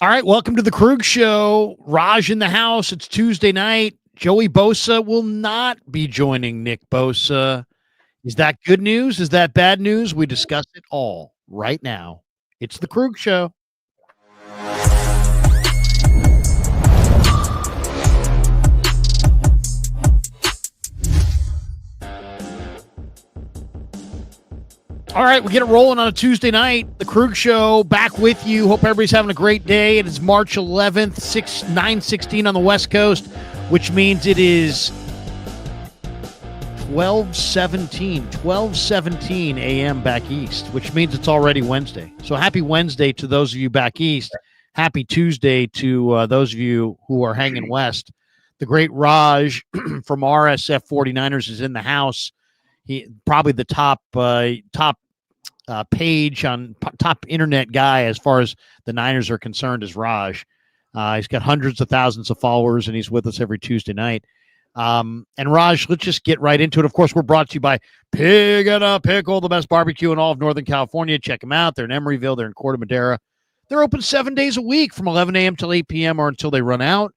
All right, welcome to the Krug Show. Raj in the house. It's Tuesday night. Joey Bosa will not be joining Nick Bosa. Is that good news? Is that bad news? We discuss it all right now. It's the Krug Show. All right, we get it rolling on a Tuesday night. The Krug Show back with you. Hope everybody's having a great day. It is March 11th, 9:16 on the West Coast, which means it is 12:17 a.m. back east, which means it's already Wednesday. So happy Wednesday to those of you back east. Happy Tuesday to those of you who are hanging west. The great Raj from RSF 49ers is in the house. He probably the top page on top internet guy as far as the Niners are concerned is Raj. He's got hundreds of thousands of followers, and he's with us every Tuesday night. And Raj, let's just get right into it. Of course, we're brought to you by Pig and a Pickle, the best barbecue in all of Northern California. Check them out. They're in Emeryville. They're in Corte Madera. They're open 7 days a week from 11 a.m. till 8 p.m. or until they run out.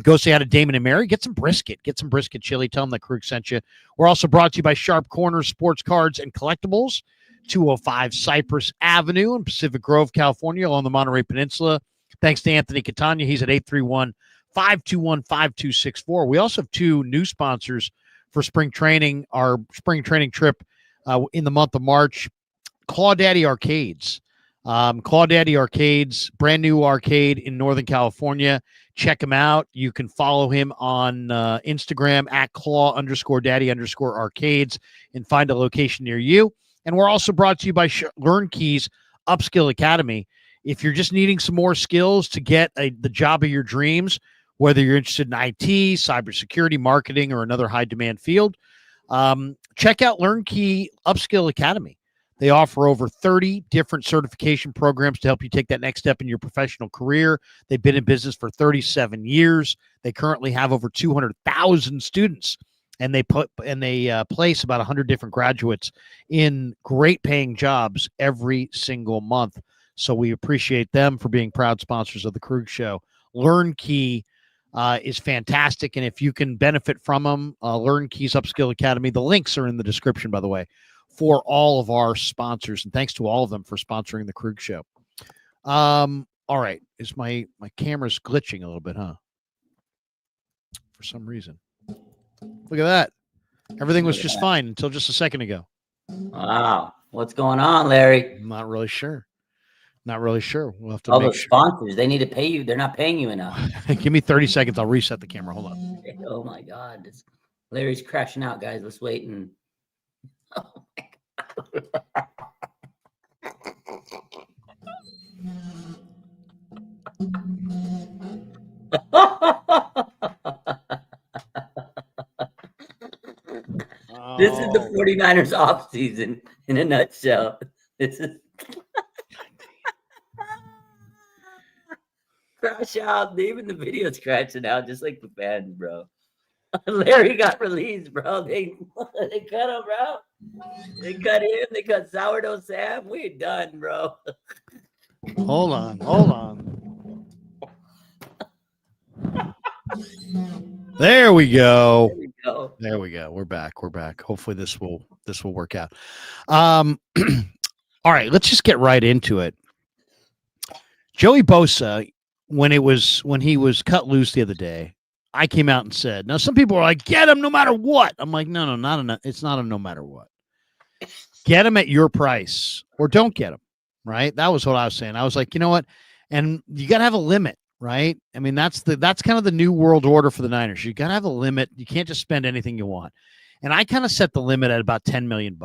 Go say hi to Damon and Mary. Get some brisket chili. Tell them that Krug sent you. We're also brought to you by Sharp Corners Sports Cards and Collectibles, 205 Cypress Avenue in Pacific Grove, California, along the Monterey Peninsula. Thanks to Anthony Catania. He's at 831-521-5264. We also have two new sponsors for spring training, our spring training trip in the month of March. Claw Daddy Arcades. Claw Daddy Arcades, brand new arcade in Northern California. Check him out. You can follow him on Instagram at claw_daddy_arcades and find a location near you. And we're also brought to you by LearnKey's Upskill Academy. If you're just needing some more skills to get the job of your dreams, whether you're interested in IT, cybersecurity, marketing, or another high-demand field, check out LearnKey Upskill Academy. They offer over 30 different certification programs to help you take that next step in your professional career. They've been in business for 37 years. They currently have over 200,000 students, and they place about 100 different graduates in great paying jobs every single month. So we appreciate them for being proud sponsors of the Krug Show. LearnKey is fantastic, and if you can benefit from them, LearnKey's Upskill Academy, the links are in the description, by the way, for all of our sponsors, and thanks to all of them for sponsoring the Krug Show. All right, is my camera's glitching a little bit, huh? For some reason. Look at that. Everything was just fine until just a second ago. Wow, what's going on, Larry? I'm not really sure. We'll have to all make the sponsors, they need to pay you. They're not paying you enough. Give me 30 seconds. I'll reset the camera. Hold on. Oh my God, Larry's crashing out, guys. Let's wait and. Oh my God. This is the 49ers off season in a nutshell. This is crash out. Even the video's crashing out, just like the fans, bro. Larry got released, bro. They cut him, bro. They cut him. They cut Sourdough Sam. We're done, bro. Hold on. There we go. There we go. We're back. Hopefully this will work out. All right, let's just get right into it. Joey Bosa, when he was cut loose the other day, I came out and said, now some people are like, get him no matter what. I'm like, no, it's not a no matter what. Get him at your price or don't get him, right? That was what I was saying. I was like, you know what? And you got to have a limit, right? I mean, that's kind of the new world order for the Niners. You got to have a limit. You can't just spend anything you want. And I kind of set the limit at about $10 million.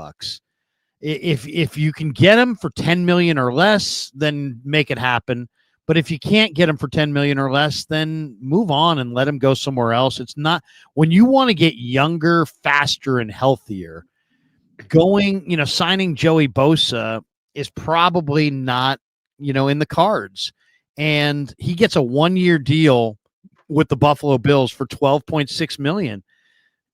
If you can get him for 10 million or less, then make it happen. But if you can't get him for 10 million or less, then move on and let him go somewhere else. It's not when you want to get younger, faster, and healthier. Signing Joey Bosa is probably not, in the cards. And he gets a 1-year deal with the Buffalo Bills for $12.6 million.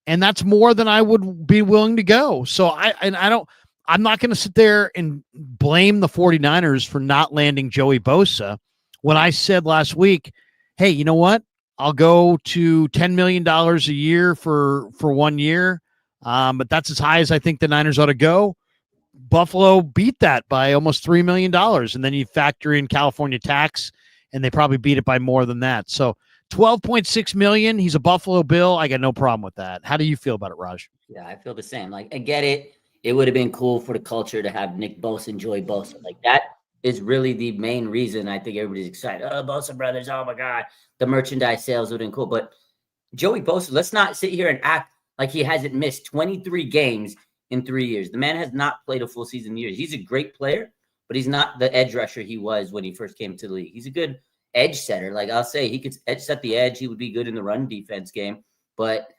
And that's more than I would be willing to go. So I'm not going to sit there and blame the 49ers for not landing Joey Bosa. when I said last week, hey, you know what? I'll go to $10 million a year for 1 year. But that's as high as I think the Niners ought to go. Buffalo beat that by almost $3 million. And then you factor in California tax, and they probably beat it by more than that. So $12.6 million. He's a Buffalo Bill. I got no problem with that. How do you feel about it, Raj? Yeah, I feel the same. Like, I get it. It would have been cool for the culture to have Nick Bosa and Joey Bosa. Like, that is really the main reason I think everybody's excited. Oh, Bosa brothers. Oh my God. The merchandise sales would have been cool. But Joey Bosa, let's not sit here and act like he hasn't missed 23 games in 3 years. The man has not played a full season in years. He's a great player, but he's not the edge rusher he was when he first came to the league. He's a good edge setter. Like, I'll say he could edge set the edge. He would be good in the run defense game. But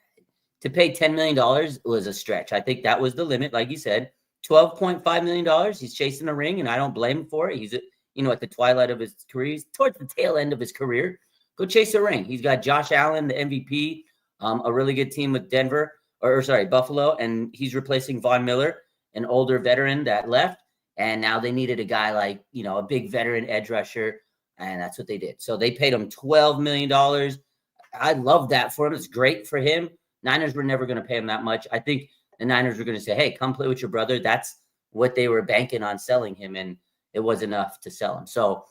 to pay $10 million was a stretch. I think that was the limit. Like you said, $12.5 million. He's chasing a ring, and I don't blame him for it. He's, at the twilight of his career. He's towards the tail end of his career. Go chase a ring. He's got Josh Allen, the MVP, a really good team with Buffalo, and he's replacing Von Miller, an older veteran that left. And now they needed a guy like, a big veteran edge rusher, and that's what they did. So they paid him $12 million. I love that for him. It's great for him. Niners were never going to pay him that much. I think the Niners were going to say, hey, come play with your brother. That's what they were banking on selling him, and it was enough to sell him. So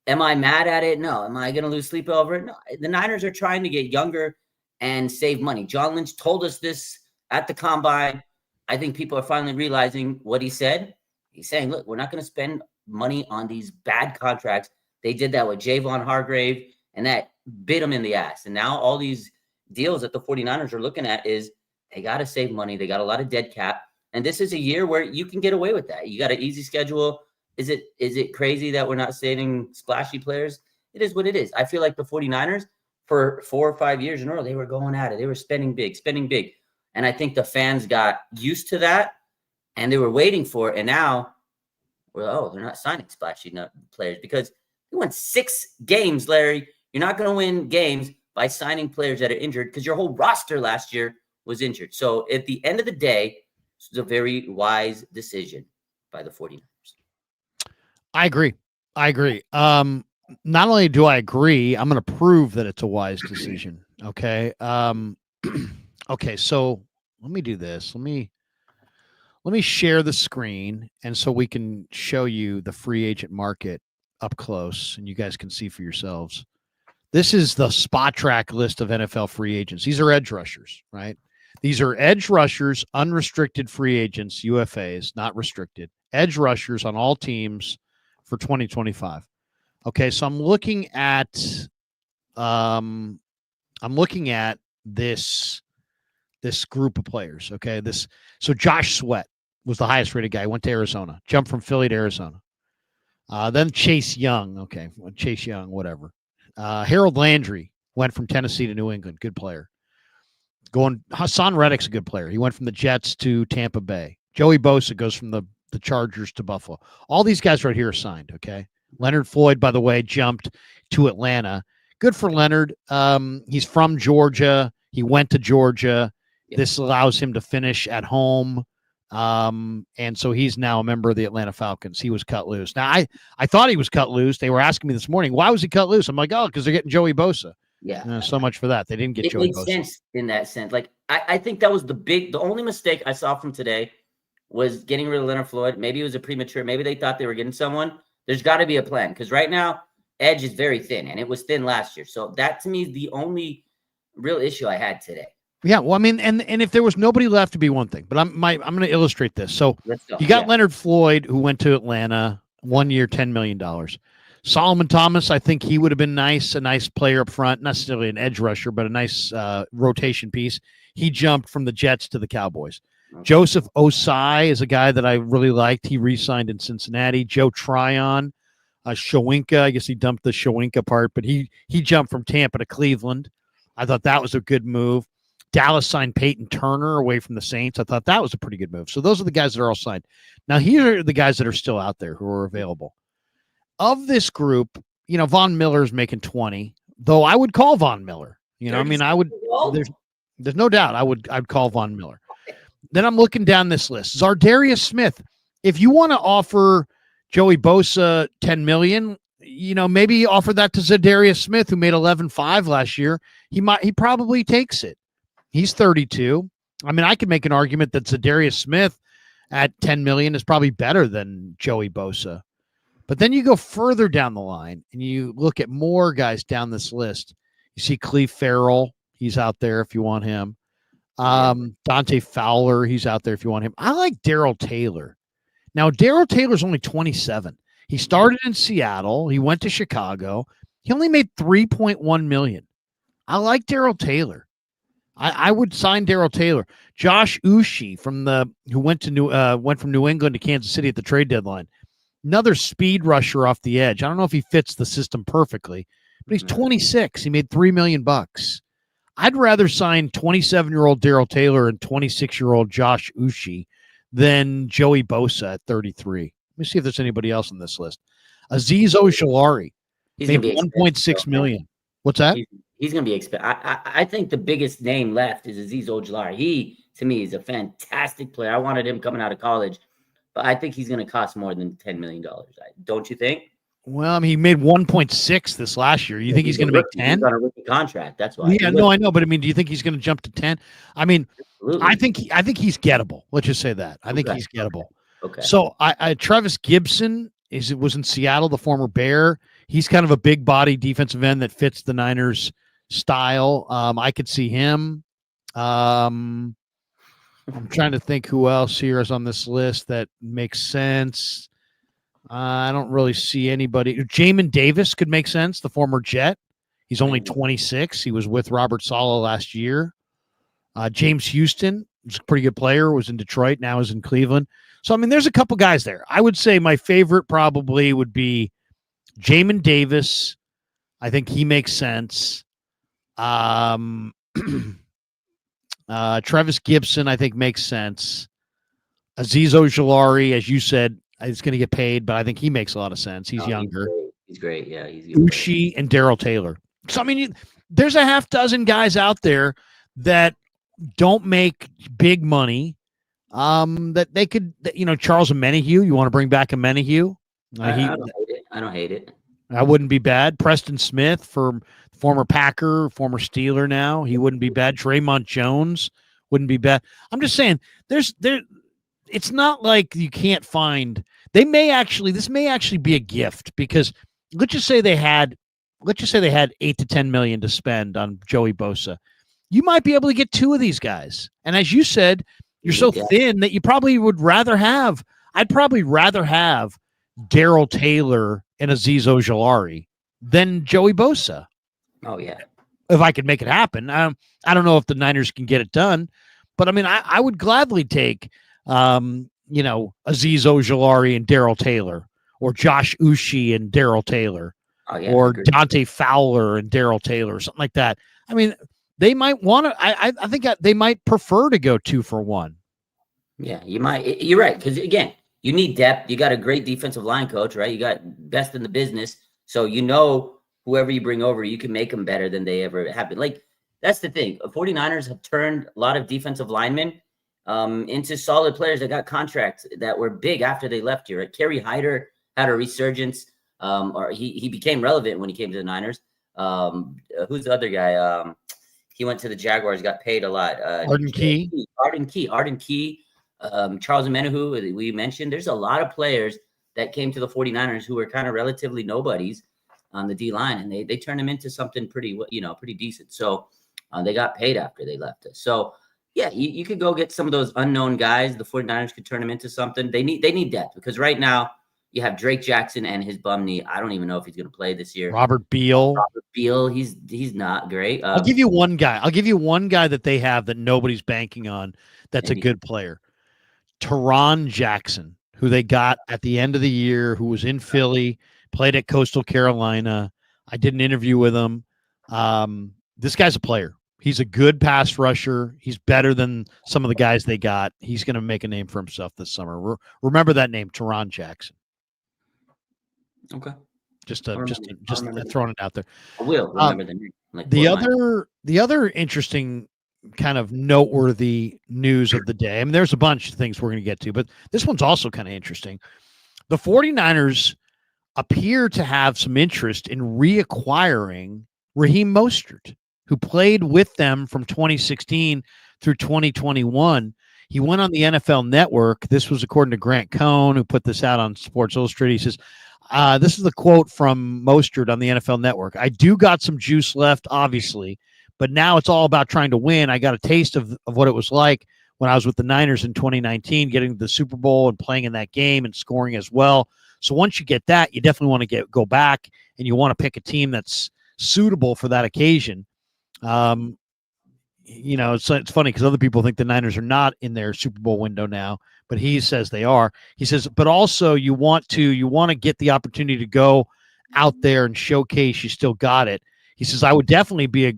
am I mad at it? No. Am I going to lose sleep over it? No. The Niners are trying to get younger and save money. John Lynch told us this at the Combine. I think people are finally realizing what he said. He's saying, look, we're not going to spend money on these bad contracts. They did that with Javon Hargrave, and that bit them in the ass. And now all these deals that the 49ers are looking at is they got to save money. They got a lot of dead cap. And this is a year where you can get away with that. You got an easy schedule. Is it crazy that we're not saving splashy players? It is what it is. I feel like the 49ers for 4 or 5 years in a row, they were going at it. They were spending big. And I think the fans got used to that, and they were waiting for it. And now, they're not signing splashy players because they won 6 games, Larry. You're not going to win games by signing players that are injured because your whole roster last year was injured. So at the end of the day, this was a very wise decision by the 49ers. I agree. Not only do I agree, I'm going to prove that it's a wise decision. Okay. Okay. So let me do this. Let me share the screen, and so we can show you the free agent market up close, and you guys can see for yourselves. This is the spot track list of NFL free agents. These are edge rushers, right? These are edge rushers, unrestricted free agents, UFAs, not restricted. Edge rushers on all teams for 2025. Okay, so I'm looking at this group of players. Okay, so Josh Sweat was the highest rated guy. Went to Arizona, jumped from Philly to Arizona. Then Chase Young. Okay, Chase Young, whatever. Harold Landry went from Tennessee to New England. Good player. Hassan Reddick's a good player. He went from the Jets to Tampa Bay. Joey Bosa goes from the Chargers to Buffalo. All these guys right here are signed, okay? Leonard Floyd, by the way, jumped to Atlanta. Good for Leonard. He's from Georgia. He went to Georgia. Yep. This allows him to finish at home. And so he's now a member of the Atlanta Falcons. He was cut loose. Now, I thought he was cut loose. They were asking me this morning, why was he cut loose? I'm like, because they're getting Joey Bosa. Yeah. So much for that. They didn't get Joey Bosa. It makes sense in that sense. Like, I think that was the only mistake I saw from today was getting rid of Leonard Floyd. Maybe it was a premature. Maybe they thought they were getting someone. There's got to be a plan because right now, edge is very thin, and it was thin last year. So that, to me, is the only real issue I had today. Yeah, well, I mean, and if there was nobody left to be one thing, but I'm going to illustrate this. So you got Leonard Floyd, who went to Atlanta, 1 year, $10 million. Solomon Thomas, I think he would have been nice, a nice player up front, not necessarily an edge rusher, but a nice rotation piece. He jumped from the Jets to the Cowboys. Okay. Joseph Osai is a guy that I really liked. He re-signed in Cincinnati. Joe Tryon, Shawinka, I guess he dumped the Shawinka part, but he jumped from Tampa to Cleveland. I thought that was a good move. Dallas signed Peyton Turner away from the Saints. I thought that was a pretty good move. So those are the guys that are all signed. Now, here are the guys that are still out there who are available. Of this group, Von Miller's making 20, though I would call Von Miller. I mean, I would. There's no doubt I'd call Von Miller. Then I'm looking down this list. Zardarius Smith. If you want to offer Joey Bosa $10 million, maybe offer that to Zadarius Smith, who made 11.5 last year. He probably takes it. He's 32. I mean, I could make an argument that Zadarius Smith at 10 million is probably better than Joey Bosa. But then you go further down the line and you look at more guys down this list. You see Cleve Farrell. He's out there if you want him. Dante Fowler. He's out there if you want him. I like Darrell Taylor. Now, Darrell Taylor's only 27. He started in Seattle. He went to Chicago. He only made $3.1 million. I like Darrell Taylor. I would sign Darrell Taylor. Josh Uche who went from New England to Kansas City at the trade deadline. Another speed rusher off the edge. I don't know if he fits the system perfectly, but he's 26. He made $3 million. I'd rather sign 27-year-old Darrell Taylor and 26-year-old Josh Uche than Joey Bosa at 33. Let me see if there's anybody else on this list. Azeez Ojulari made $1.6 million. What's that? He's going to be expensive. I think the biggest name left is Azeez Ojulari. He, to me, is a fantastic player. I wanted him coming out of college, but I think he's going to cost more than $10 million. Don't you think? Well, I mean, he made 1.6 this last year. You think he's going to make 10? He's on a rookie contract. That's why. Yeah, no, I know, but I mean, do you think he's going to jump to 10? I mean, absolutely. I think he's gettable. Let's just say that. I think he's gettable. Okay. So, Travis Gibson was in Seattle, the former Bear. He's kind of a big body defensive end that fits the Niners style. I could see him. I'm trying to think who else here is on this list that makes sense. I don't really see anybody. Jamin Davis could make sense, the former Jet. He's only 26. He was with Robert Saleh last year. James Houston was a pretty good player, was in Detroit, now is in Cleveland. So, I mean, there's a couple guys there. I would say my favorite probably would be Jamin Davis. I think he makes sense. Travis Gibson, I think, makes sense. Azeez Ojulari, as you said, is going to get paid, but I think he makes a lot of sense. He's younger. He's great. Yeah, he's Uche and Darrell Taylor. So, I mean, there's a half dozen guys out there that don't make big money. That they could, Charles Omenihu. You want to bring back Omenihu? I don't hate it. That wouldn't be bad. Preston Smith, former Packer, former Steeler now. He wouldn't be bad. Draymond Jones wouldn't be bad. I'm just saying it's not like you can't find. This may actually be a gift because let's just say they had $8 to $10 million to spend on Joey Bosa. You might be able to get two of these guys. And as you said, you're so thin that you probably would rather have. I'd probably rather have Darrell Taylor and Azeez Ojulari than Joey Bosa. Oh yeah, if I could make it happen. I don't know if the Niners can get it done, but I mean, I would gladly take, Azeez Ojulari and Darrell Taylor, or Josh Uche and Darrell Taylor, or Dante Fowler and Darrell Taylor, or something like that. I mean, they might want to. I think they might prefer to go 2 for 1. Yeah, you might. You're right, because again, you need depth. You got a great defensive line coach, right? You got best in the business, so whoever you bring over, you can make them better than they ever have been. Like, that's the thing. 49ers have turned a lot of defensive linemen into solid players that got contracts that were big after they left here. Right? Kerry Hyder had a resurgence, or he became relevant when he came to the Niners. Who's the other guy? He went to the Jaguars, got paid a lot. Arden Key. Charles Omenihu, we mentioned. There's a lot of players that came to the 49ers who were kind of relatively nobodies on the D-line, and they turned them into something pretty decent. So they got paid after they left us. So, yeah, you could go get some of those unknown guys. The 49ers could turn them into something. They need depth because right now you have Drake Jackson and his bum knee. I don't even know if he's going to play this year. Robert Beal, he's not great. I'll give you one guy. That they have that nobody's banking on that's a good player. Teron Jackson, who they got at the end of the year, who was in Philly, played at Coastal Carolina. I did an interview with him. This guy's a player. He's a good pass rusher. He's better than some of the guys they got. He's going to make a name for himself this summer. Remember that name, Teron Jackson. Okay. Just throwing it out there. I will remember the name. Like the other interesting kind of noteworthy news of the day. I mean, there's a bunch of things we're going to get to, but this one's also kind of interesting. The 49ers appear to have some interest in reacquiring Raheem Mostert, who played with them from 2016 through 2021. He went on the NFL Network. This was according to Grant Cohn, who put this out on Sports Illustrated. He says, this is the quote from Mostert on the NFL Network. I do got some juice left, obviously, but now it's all about trying to win. I got a taste of what it was like when I was with the Niners in 2019, getting to the Super Bowl and playing in that game and scoring as well. So once you get that, you definitely want to go back, and you want to pick a team that's suitable for that occasion. It's funny because other people think the Niners are not in their Super Bowl window now, but he says they are. He says, but also you want to get the opportunity to go out there and showcase you still got it. He says, it would definitely be a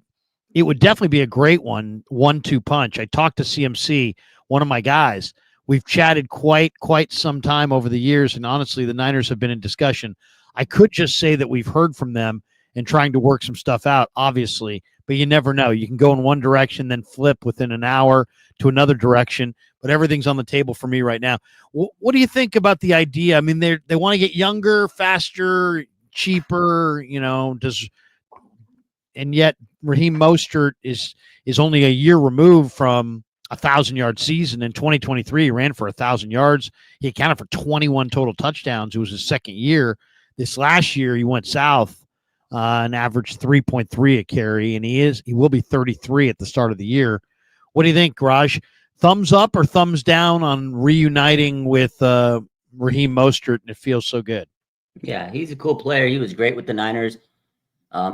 great 1-2 punch. I talked to CMC, one of my guys. We've chatted quite some time over the years, and honestly, the Niners have been in discussion. I could just say that we've heard from them and trying to work some stuff out, obviously, but you never know. You can go in one direction, then flip within an hour to another direction, but everything's on the table for me right now. What do you think about the idea? I mean, they want to get younger, faster, cheaper, and yet Raheem Mostert is only a year removed from 1,000-yard season. In 2023, he ran for 1,000 yards. He accounted for 21 total touchdowns. It was his second year. This last year, he went south and averaged 3.3 a carry, and he will be 33 at the start of the year. What do you think, Raj? Thumbs up or thumbs down on reuniting with Raheem Mostert, and it feels so good? Yeah, he's a cool player. He was great with the Niners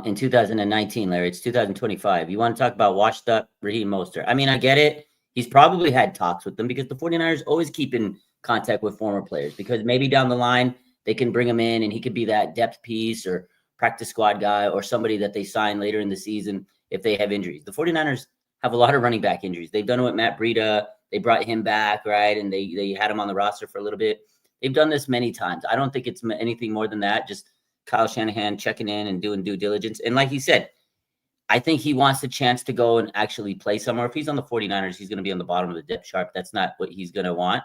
in 2019, Larry. It's 2025. You want to talk about washed up Raheem Mostert? I mean, I get it. He's probably had talks with them because the 49ers always keep in contact with former players because maybe down the line they can bring him in and he could be that depth piece or practice squad guy or somebody that they sign later in the season if they have injuries. The 49ers have a lot of running back injuries. They've done it with Matt Breida. They brought him back, right? And they had him on the roster for a little bit. They've done this many times. I don't think it's anything more than that. Just Kyle Shanahan checking in and doing due diligence. And like he said, I think he wants the chance to go and actually play somewhere. If he's on the 49ers, he's going to be on the bottom of the depth chart. That's not what he's going to want.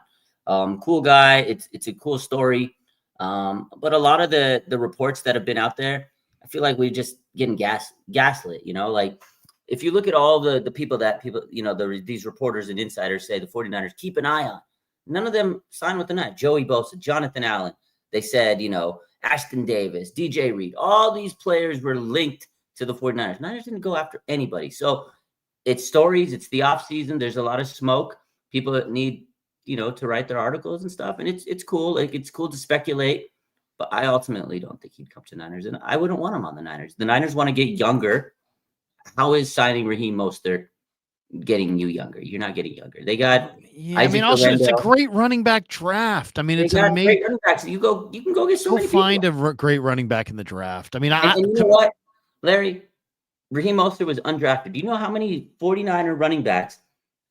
Cool guy. It's a cool story. But a lot of the reports that have been out there, I feel like we're just getting gaslit, like if you look at all the people, these reporters and insiders say the 49ers keep an eye on, none of them signed with the Niners. Joey Bosa, Jonathan Allen, they said, Ashton Davis, DJ Reed, all these players were linked to the 49ers. Niners didn't go after anybody. So it's stories. It's the offseason. There's a lot of smoke. People that need, to write their articles and stuff. And it's cool. Like, it's cool to speculate. But I ultimately don't think he'd come to Niners. And I wouldn't want him on the Niners. The Niners want to get younger. How is signing Raheem Mostert getting you younger? You're not getting younger. They got also it's a great running back draft. I mean, it's an amazing great running backs. You can go get so many find people. a great running back in the draft. I mean, and you know what, Larry? Raheem Mostert was undrafted. Do you know how many 49er running backs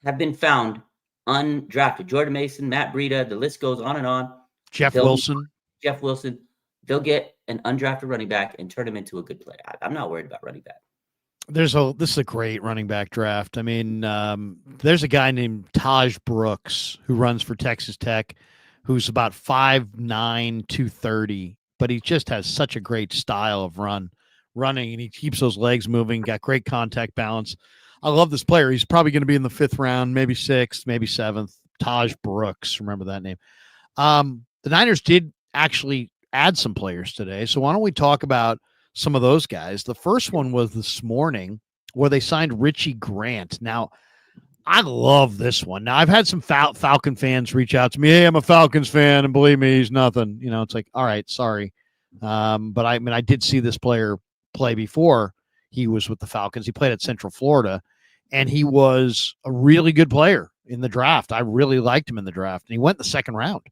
have been found undrafted? Jordan Mason, Matt Breida, the list goes on and on. Jeff Wilson. They'll get an undrafted running back and turn him into a good player. I'm not worried about running back. This is a great running back draft. I mean, there's a guy named Taj Brooks who runs for Texas Tech, who's about 5'9", 230, but he just has such a great style of running, and he keeps those legs moving, got great contact balance. I love this player. He's probably going to be in the 5th round, maybe 6th, maybe 7th. Taj Brooks, remember that name. The Niners did actually add some players today, so why don't we talk about some of those guys? The first one was this morning where they signed Richie Grant. Now, I love this one. Now, I've had some Falcon fans reach out to me. Hey, I'm a Falcons fan, and believe me, he's nothing. It's like, all right, sorry. But I did see this player play before he was with the Falcons. He played at Central Florida, and he was a really good player in the draft. I really liked him in the draft, and he went in the 2nd round.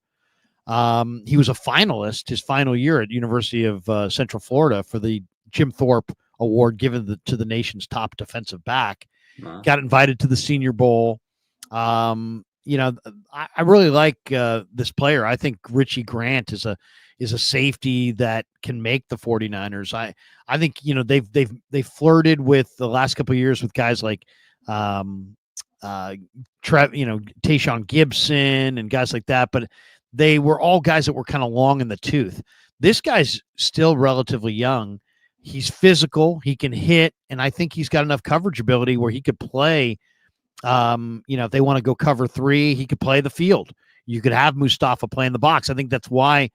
He was a finalist his final year at University of Central Florida for the Jim Thorpe Award given to the nation's top defensive back. Wow. Got invited to the Senior Bowl. I really like this player. I think Richie Grant is a safety that can make the 49ers. I think they've flirted with the last couple of years with guys like Tayshaun Gibson and guys like that, but they were all guys that were kind of long in the tooth. This guy's still relatively young. He's physical. He can hit, and I think he's got enough coverage ability where he could play. If they want to go cover 3, he could play the field. You could have Mustafa play in the box. I think that's why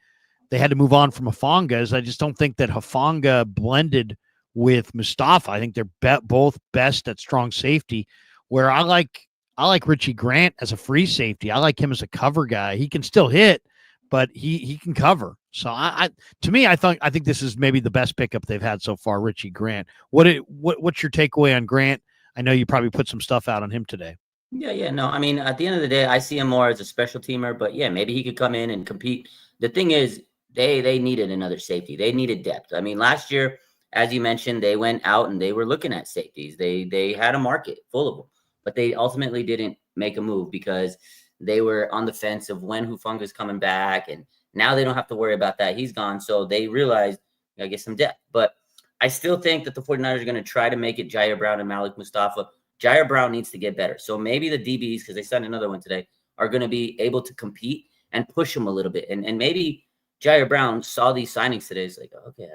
they had to move on from Hufanga. Is I just don't think that Hufanga blended with Mustafa. I think they're both best at strong safety. Where I like Richie Grant as a free safety. I like him as a cover guy. He can still hit, but he can cover. So I think this is maybe the best pickup they've had so far, Richie Grant. What's your takeaway on Grant? I know you probably put some stuff out on him today. Yeah. No, I mean, at the end of the day, I see him more as a special teamer, but yeah, maybe he could come in and compete. The thing is, they needed another safety. They needed depth. I mean, last year, as you mentioned, they went out and they were looking at safeties. They had a market full of them, but they ultimately didn't make a move because they were on the fence of when Hufanga's coming back, and now they don't have to worry about that. He's gone, so they realized, I get some depth. But I still think that the 49ers are going to try to make it Jair Brown and Malik Mustafa. Jair Brown needs to get better. So maybe the DBs, because they signed another one today, are going to be able to compete and push him a little bit. And maybe Jair Brown saw these signings today. It's like, okay,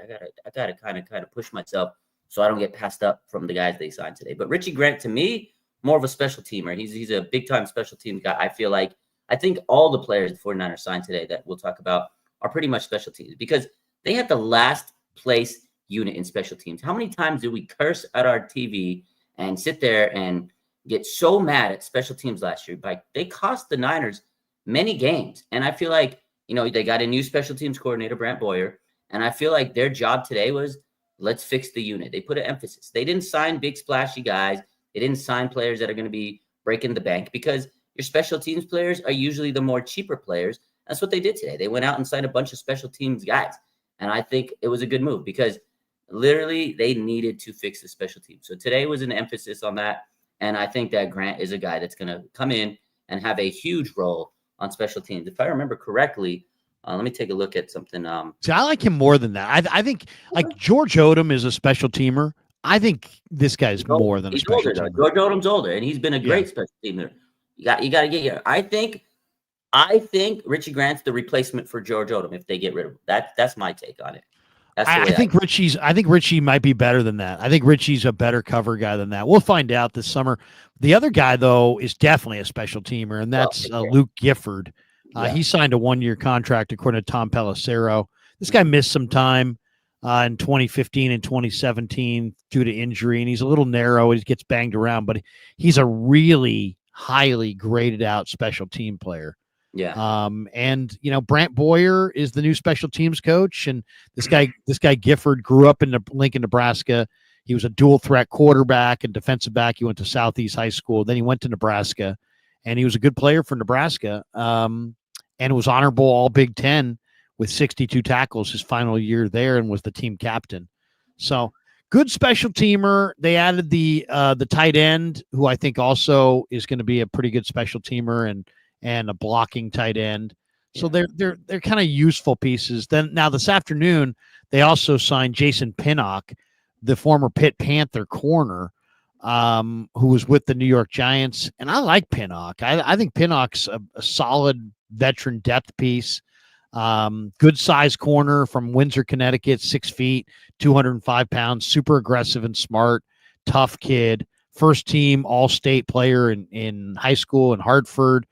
I gotta kind of push myself so I don't get passed up from the guys they signed today. But Richie Grant, to me, more of a special teamer. He's a big time special team guy. I think all the players the 49ers signed today that we'll talk about are pretty much special teams because they had the last place unit in special teams. How many times did we curse at our TV and sit there and get so mad at special teams last year? Like, they cost the Niners many games. And I feel like, they got a new special teams coordinator, Brant Boyer, and I feel like their job today was, let's fix the unit. They put an emphasis. They didn't sign big splashy guys. They didn't sign players that are going to be breaking the bank because your special teams players are usually the more cheaper players. That's what they did today. They went out and signed a bunch of special teams guys. And I think it was a good move because literally they needed to fix the special team. So today was an emphasis on that. And I think that Grant is a guy that's going to come in and have a huge role on special teams. If I remember correctly, let me take a look at something. See, I like him more than that. I think like George Odom is a special teamer. I think this guy's more than a special teamer. George Odom's older, and he's been a great special teamer. You got to get here. I think Richie Grant's the replacement for George Odom if they get rid of him. That's my take on it. I think Richie might be better than that. I think Richie's a better cover guy than that. We'll find out this summer. The other guy, though, is definitely a special teamer, and that's Luke Gifford. He signed a 1-year contract, according to Tom Pelissero. This guy missed some time in 2015 and 2017 due to injury, and he's a little narrow. He gets banged around, but he's a really highly graded out special team player. Yeah. Brant Boyer is the new special teams coach, and this guy Gifford grew up in Lincoln, Nebraska. He was a dual threat quarterback and defensive back. He went to Southeast High School. Then he went to Nebraska, and he was a good player for Nebraska. And was honorable All Big Ten with 62 tackles his final year there, and was the team captain. So good special teamer. They added the tight end, who I think also is going to be a pretty good special teamer and a blocking tight end. So they're kind of useful pieces. Then now this afternoon, they also signed Jason Pinnock, the former Pitt Panther corner, who was with the New York Giants. And I like Pinnock. I think Pinnock's a solid veteran depth piece. Good size corner from Windsor, Connecticut, 6 feet, 205 pounds, super aggressive and smart, tough kid, first team all-state player in high school in Hartford.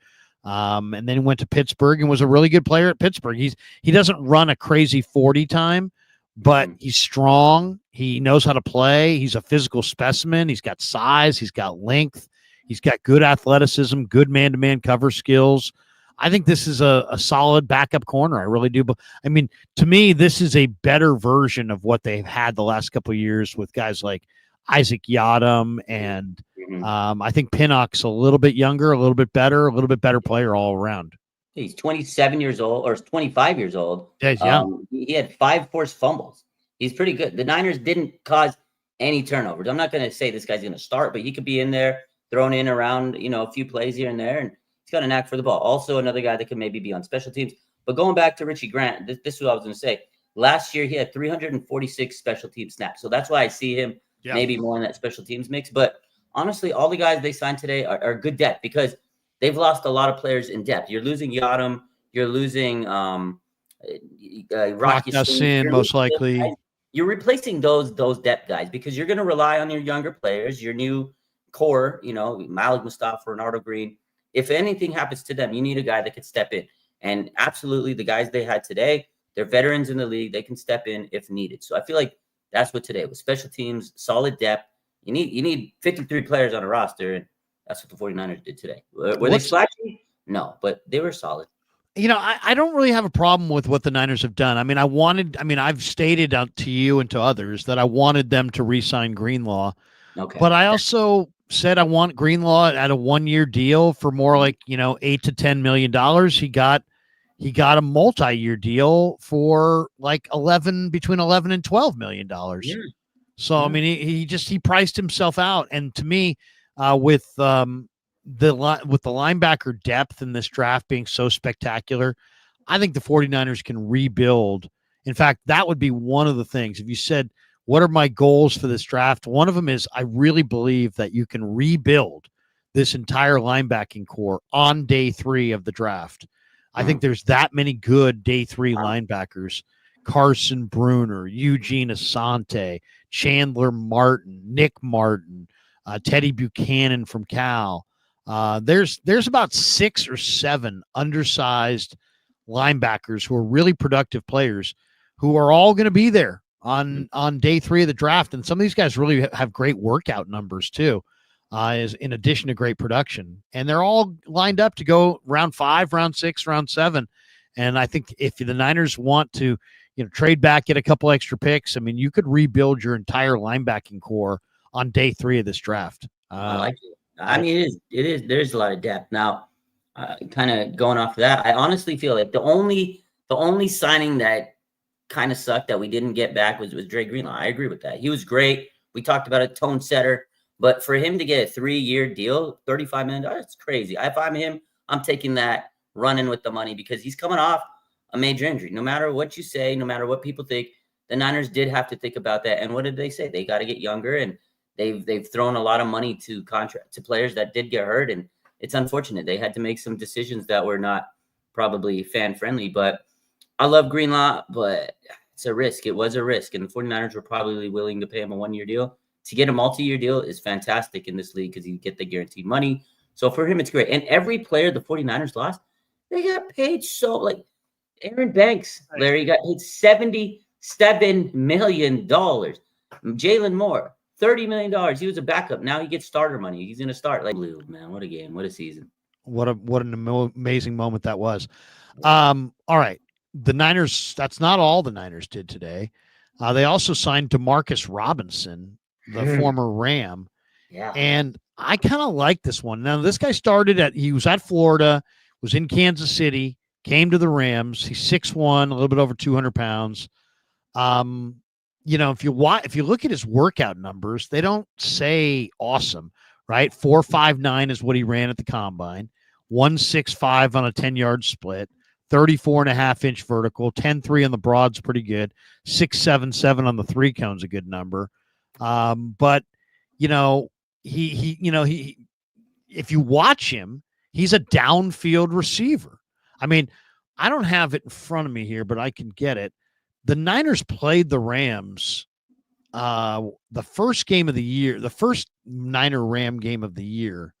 And then went to Pittsburgh and was a really good player at Pittsburgh. He doesn't run a crazy 40 time, but he's strong. He knows how to play. He's a physical specimen. He's got size. He's got length. He's got good athleticism, good man-to-man cover skills. I think this is a solid backup corner. I really do. But I mean, to me, this is a better version of what they've had the last couple of years with guys like Isaac Yadam, and I think Pinnock's a little bit younger, a little bit better player all around. He's 27 years old or 25 years old. Yeah, he's young. He had 5 forced fumbles. He's pretty good. The Niners didn't cause any turnovers. I'm not going to say this guy's going to start, but he could be in there, thrown in around, a few plays here and there, and he's got a knack for the ball. Also, another guy that could maybe be on special teams. But going back to Richie Grant, this is what I was going to say. Last year, he had 346 special team snaps. So that's why I see him maybe more in that special teams mix. But honestly, all the guys they signed today are good depth because they've lost a lot of players in depth. You're losing Yadam. You're losing Rocky Sin, most likely. You're replacing those depth guys because you're going to rely on your younger players, your new core, Malik Mustafa, Ronaldo Green. If anything happens to them, you need a guy that could step in. And absolutely, the guys they had today, they're veterans in the league. They can step in if needed. So I feel like that's what today was. Special teams, solid depth. You need 53 players on a roster, and that's what the 49ers did today. Were they splashy? No, but they were solid. I don't really have a problem with what the Niners have done. I've stated out to you and to others that I wanted them to re-sign Greenlaw. Okay. But I also said I want Greenlaw at a 1-year deal for more like, $8 to $10 million. He got a multi-year deal for like between 11 and $12 million. Yeah. So, I mean, he priced himself out. And to me, with the linebacker depth in this draft being so spectacular, I think the 49ers can rebuild. In fact, that would be one of the things. If you said, what are my goals for this draft? One of them is I really believe that you can rebuild this entire linebacking core on day 3 of the draft. I think there's that many good day 3 linebackers. Carson Bruner, Eugene Asante, Chandler Martin, Nick Martin, Teddy Buchanan from Cal. There's about 6 or 7 undersized linebackers who are really productive players who are all going to be there on day 3 of the draft. And some of these guys really have great workout numbers too, is in addition to great production. And they're all lined up to go round 5, round 6, round 7. And I think if the Niners want to, trade back, get a couple extra picks, I mean, you could rebuild your entire linebacking core on day 3 of this draft. I like it. I mean, it is. There's a lot of depth now. Kind of going off of that, I honestly feel like the only signing that kind of sucked that we didn't get back was Dre Greenlaw. I agree with that. He was great. We talked about a tone setter, but for him to get a 3-year deal, $35 million, it's crazy. If I'm him, I'm taking that, running with the money because he's coming off a major injury. No matter what you say, no matter what people think, the Niners did have to think about that. And what did they say? They got to get younger, and they've thrown a lot of money to players that did get hurt, and it's unfortunate. They had to make some decisions that were not probably fan friendly. But I love Greenlaw, but it's a risk. It was a risk, and the 49ers were probably willing to pay him a 1-year deal. To get a multi-year deal is fantastic in this league because you get the guaranteed money. So for him, it's great. And every player the 49ers lost, they got paid Aaron Banks, Larry, got paid $77 million. Jalen Moore, $30 million. He was a backup. Now he gets starter money. He's going to start. Like, man, what a game. What a season. What an amazing moment that was. All right. The Niners, that's not all the Niners did today. They also signed Demarcus Robinson, the former Ram. Yeah. And I kind of like this one. Now, this guy he was at Florida, was in Kansas City, came to the Rams. He's 6'1", a little bit over 200 pounds. If you look at his workout numbers, they don't say awesome, right? 4.59 is what he ran at the combine. 1.65 on a 10-yard split. 34.5-inch vertical. 10.3 on the broad's pretty good. 6.77 on the 3-cone's a good number. But he if you watch him, he's a downfield receiver. I mean, I don't have it in front of me here, but I can get it. The Niners played the Rams the first game of the year, the first Niner Ram game of the year.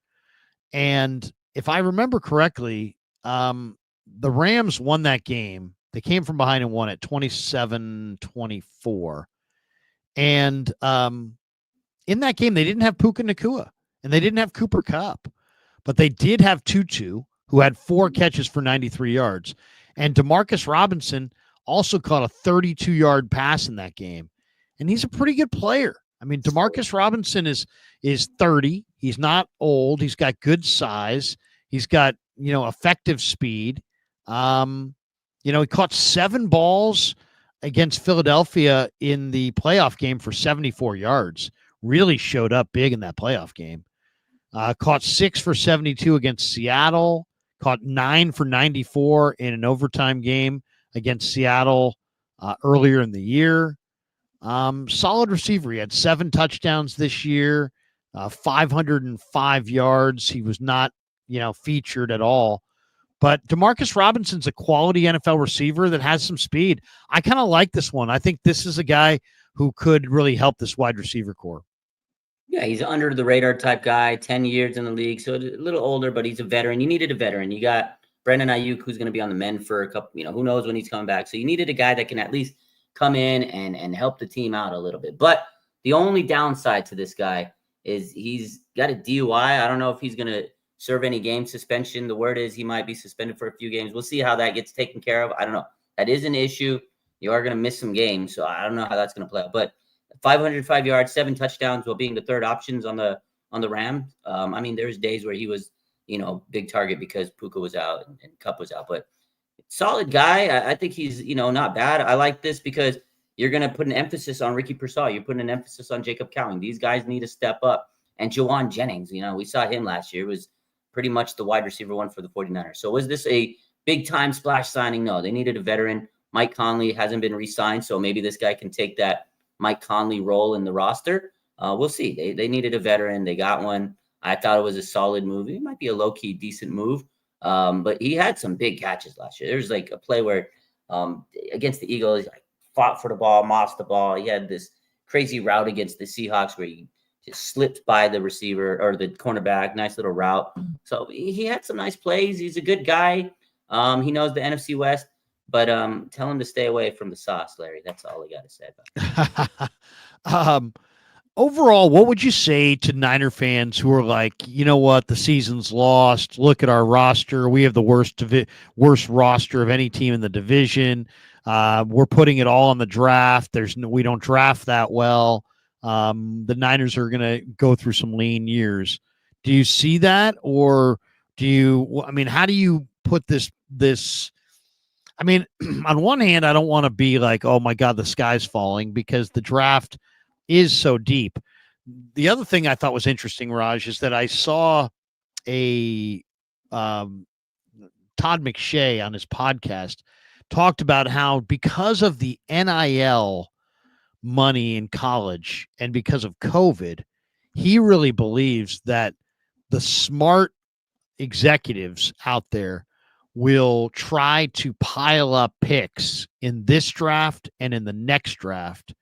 And if I remember correctly, the Rams won that game. They came from behind and won it 27-24. And in that game, they didn't have Puka Nacua and they didn't have Cooper Kupp, but they did have Tutu, who had 4 catches for 93 yards. And Demarcus Robinson also caught a 32-yard pass in that game. And he's a pretty good player. I mean, Demarcus Robinson is 30. He's not old. He's got good size. He's got, effective speed. He caught 7 balls against Philadelphia in the playoff game for 74 yards. Really showed up big in that playoff game. Caught 6 for 72 against Seattle. Caught 9 for 94 in an overtime game against Seattle earlier in the year. Solid receiver. He had 7 touchdowns this year, 505 yards. He was not, featured at all. But Demarcus Robinson's a quality NFL receiver that has some speed. I kind of like this one. I think this is a guy who could really help this wide receiver core. Yeah, he's under the radar type guy, 10 years in the league, so a little older, but he's a veteran. You needed a veteran. You got Brandon Aiyuk, who's going to be on the mend for a couple, who knows when he's coming back. So you needed a guy that can at least come in and help the team out a little bit. But the only downside to this guy is he's got a DUI. I don't know if he's going to serve any game suspension. The word is he might be suspended for a few games. We'll see how that gets taken care of. I don't know. That is an issue. You are going to miss some games, so I don't know how that's going to play out. But 505 yards, 7 touchdowns while being the third options on the Rams. I mean, there's days where he was, big target because Puka was out and Kupp was out. But solid guy. I think he's, not bad. I like this because you're going to put an emphasis on Ricky Pearsall. You're putting an emphasis on Jacob Cowing. These guys need to step up. And Juwan Jennings, we saw him last year. It was pretty much the wide receiver one for the 49ers. So was this a big-time splash signing? No, they needed a veteran. Mike Conley hasn't been re-signed, so maybe this guy can take that Mike Conley role in the roster. We'll see. They needed a veteran. They got one. I thought it was a solid move. It might be a low-key decent move, but he had some big catches last year. There's like a play where against the Eagles, he fought for the ball, mossed the ball. He had this crazy route against the Seahawks where he just slipped by the receiver or the cornerback. Nice little route. So he had some nice plays. He's a good guy. He knows the NFC West. But tell him to stay away from the sauce, Larry. That's all I got to say about it. Overall, what would you say to Niner fans who are like, you know what, the season's lost. Look at our roster. We have the worst roster of any team in the division. We're putting it all on the draft. We don't draft that well. The Niners are going to go through some lean years. Do you see that, or how do you put this? I mean, on one hand, I don't want to be like, oh my God, the sky's falling, because the draft is so deep. The other thing I thought was interesting, Raj, is that I saw a Todd McShay on his podcast talked about how because of the NIL money in college and because of COVID, he really believes that the smart executives out there will try to pile up picks in this draft and in the next draft,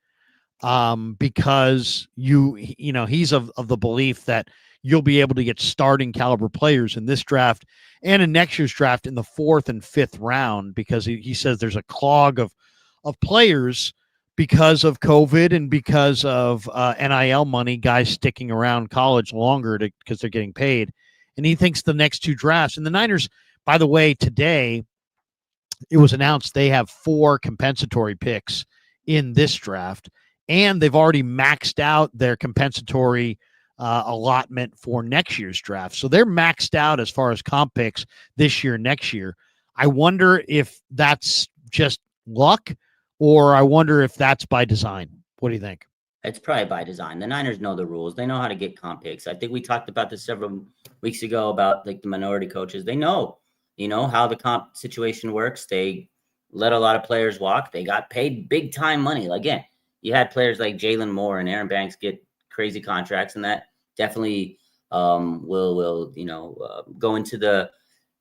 because he's of the belief that you'll be able to get starting caliber players in this draft and in next year's draft in the 4th and 5th round, because he says there's a clog of players because of COVID and because of NIL money, guys sticking around college longer because they're getting paid. And he thinks the next 2 drafts, and the Niners, by the way, today it was announced they have 4 compensatory picks in this draft, and they've already maxed out their compensatory allotment for next year's draft. So they're maxed out as far as comp picks this year, next year. I wonder if that's just luck, or I wonder if that's by design. What do you think? It's probably by design. The Niners know the rules. They know how to get comp picks. I think we talked about this several weeks ago about like the minority coaches. They know, how the comp situation works. They let a lot of players walk. They got paid big time money. Again, you had players like Jalen Moore and Aaron Banks get crazy contracts, and that definitely will go into the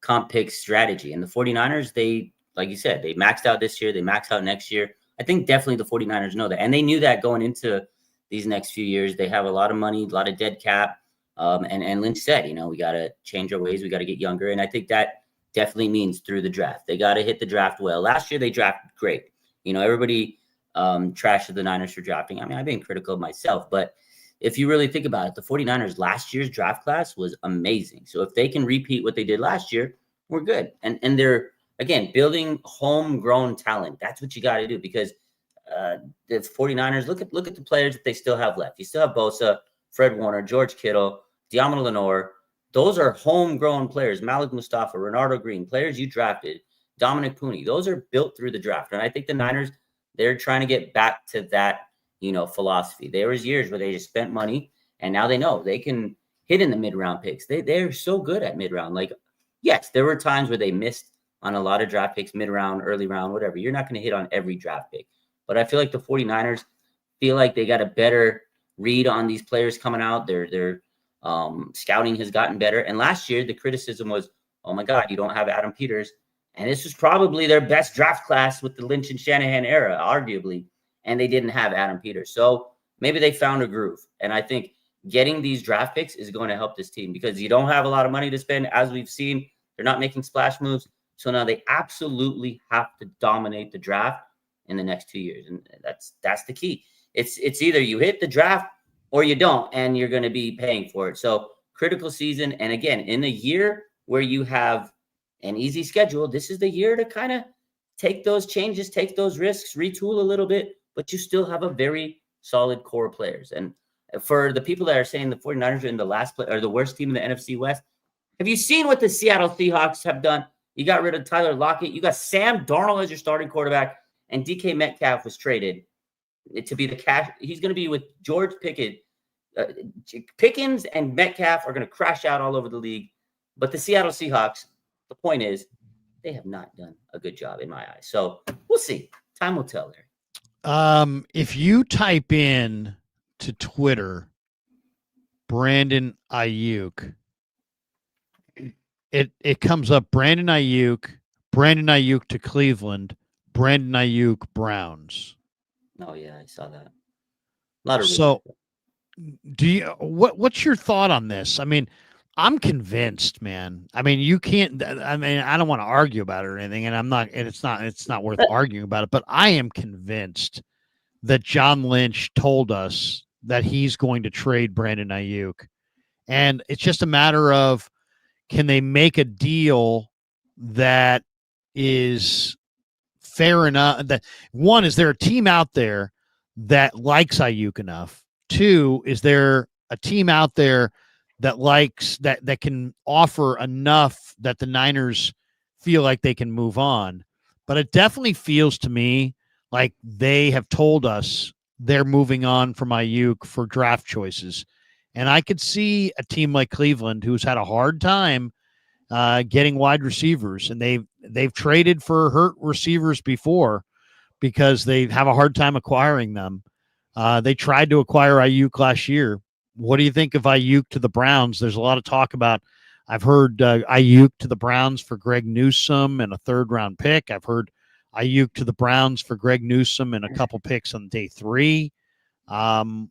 comp pick strategy. And the 49ers, they, like you said, they maxed out this year. They maxed out next year. I think definitely the 49ers know that. And they knew that going into these next few years. They have a lot of money, a lot of dead cap. And Lynch said, we got to change our ways. We got to get younger. And I think that definitely means through the draft. They got to hit the draft well. Last year, they drafted great. Everybody trashed the Niners for drafting. I mean, I've been critical of myself, but if you really think about it, the 49ers last year's draft class was amazing. So if they can repeat what they did last year, we're good. And they're, again, building homegrown talent. That's what you got to do, because the 49ers, look at the players that they still have left. You still have Bosa, Fred Warner, George Kittle, Diamond Lenore. Those are homegrown players. Malik Mustafa, Renardo Green, players you drafted, Dominic Pooney. Those are built through the draft. And I think the Niners, they're trying to get back to that, philosophy. There was years where they just spent money, and now they know they can hit in the mid-round picks. They're so good at mid-round. Like, yes, there were times where they missed on a lot of draft picks, mid-round, early round, whatever. You're not going to hit on every draft pick. But I feel like the 49ers feel like they got a better read on these players coming out. Their scouting has gotten better. And last year, the criticism was, oh my God, you don't have Adam Peters. And this was probably their best draft class with the Lynch and Shanahan era, arguably. And they didn't have Adam Peters. So maybe they found a groove. And I think getting these draft picks is going to help this team because you don't have a lot of money to spend. As we've seen, they're not making splash moves. So now they absolutely have to dominate the draft in the next 2 years. And that's the key. It's either you hit the draft or you don't, and you're going to be paying for it. So critical season. And again, in a year where you have an easy schedule, this is the year to kind of take those changes, take those risks, retool a little bit, but you still have a very solid core of players. And for the people that are saying the 49ers are in the last play or the worst team in the NFC West, have you seen what the Seattle Seahawks have done? You got rid of Tyler Lockett. You got Sam Darnold as your starting quarterback, and DK Metcalf was traded to be the cash. He's going to be with George Pickens. Pickens and Metcalf are going to crash out all over the league. But the Seattle Seahawks, the point is, they have not done a good job in my eyes. So we'll see. Time will tell, Larry. If you type in to Twitter, Brandon Aiyuk, it comes up Brandon Aiyuk to Cleveland, Brandon Aiyuk Browns. Oh yeah, I saw that. A lot of so do you what's your thought on this? I mean, I'm convinced, man. I mean, you can't. I mean, I don't want to argue about it or anything, and I'm not. And it's not worth arguing about it. But I am convinced that John Lynch told us that he's going to trade Brandon Aiyuk, and it's just a matter of can they make a deal that is fair enough. That one, is there a team out there that likes Aiyuk enough? Two, is there a team out there that likes that can offer enough that the Niners feel like they can move on? But it definitely feels to me like they have told us they're moving on from Aiyuk for draft choices. And I could see a team like Cleveland, who's had a hard time getting wide receivers, and they've traded for hurt receivers before because they have a hard time acquiring them. They tried to acquire Aiyuk last year. What do you think of Aiyuk to the Browns? There's a lot of talk about, I've heard Aiyuk to the Browns for Greg Newsome and a third-round pick. I've heard Aiyuk to the Browns for Greg Newsome and a couple picks on day 3. I'm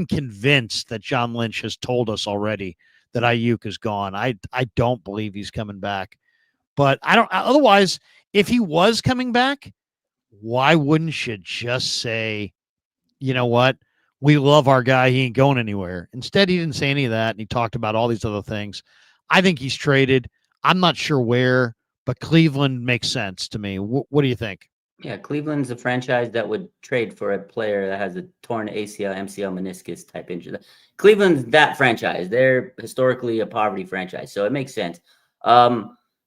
convinced that John Lynch has told us already that Aiyuk is gone. I don't believe he's coming back. But I don't. Otherwise, if he was coming back, why wouldn't you just say, you know what? We love our guy. He ain't going anywhere. Instead, he didn't say any of that, and he talked about all these other things. I think he's traded. I'm not sure where, but Cleveland makes sense to me. What do you think? Yeah, Cleveland's a franchise that would trade for a player that has a torn ACL, MCL, meniscus type injury. Cleveland's that franchise. They're historically a poverty franchise, so it makes sense.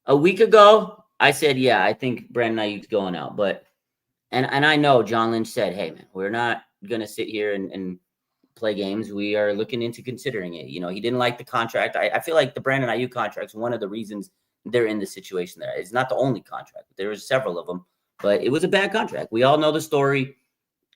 A week ago, I said, yeah, I think Brandon Aiyuk's going out. But and I know John Lynch said, hey, man, we're not going to sit here and play games. We are looking into considering it. You know, he didn't like the contract. I feel like the Brandon Aiyuk contract is one of the reasons they're in the situation there. It's not the only contract. There was several of them. But it was a bad contract. We all know the story.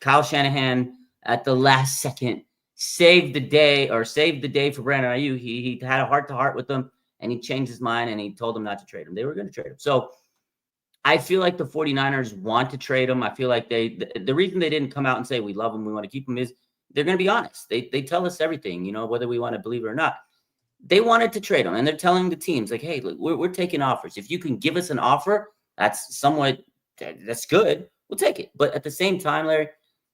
Kyle Shanahan, at the last second, saved the day for Brandon Aiyuk. He had a heart-to-heart with them, and he changed his mind, and he told them not to trade him. They were going to trade him. So I feel like the 49ers want to trade him. I feel like the reason they didn't come out and say, we love him, we want to keep him, is they're going to be honest. They tell us everything, you know, whether we want to believe it or not. They wanted to trade him, and they're telling the teams, like, hey, look, we're taking offers. If you can give us an offer, that's good. We'll take it. But at the same time, Larry,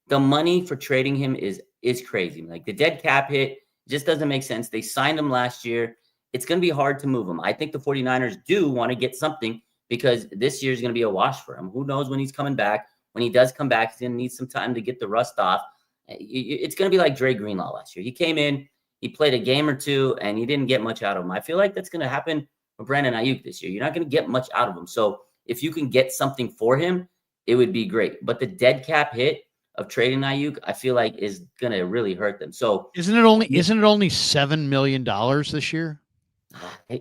the money for trading him is crazy. Like the dead cap hit just doesn't make sense. They signed him last year. It's going to be hard to move him. I think the 49ers do want to get something because this year is going to be a wash for him. Who knows when he's coming back? When he does come back, he's going to need some time to get the rust off. It's going to be like Dre Greenlaw last year. He came in, he played a game or two, and he didn't get much out of him. I feel like that's going to happen for Brandon Aiyuk this year. You're not going to get much out of him. So if you can get something for him, it would be great. But the dead cap hit of trading Aiyuk, I feel like is going to really hurt them. So isn't it only $7 million this year?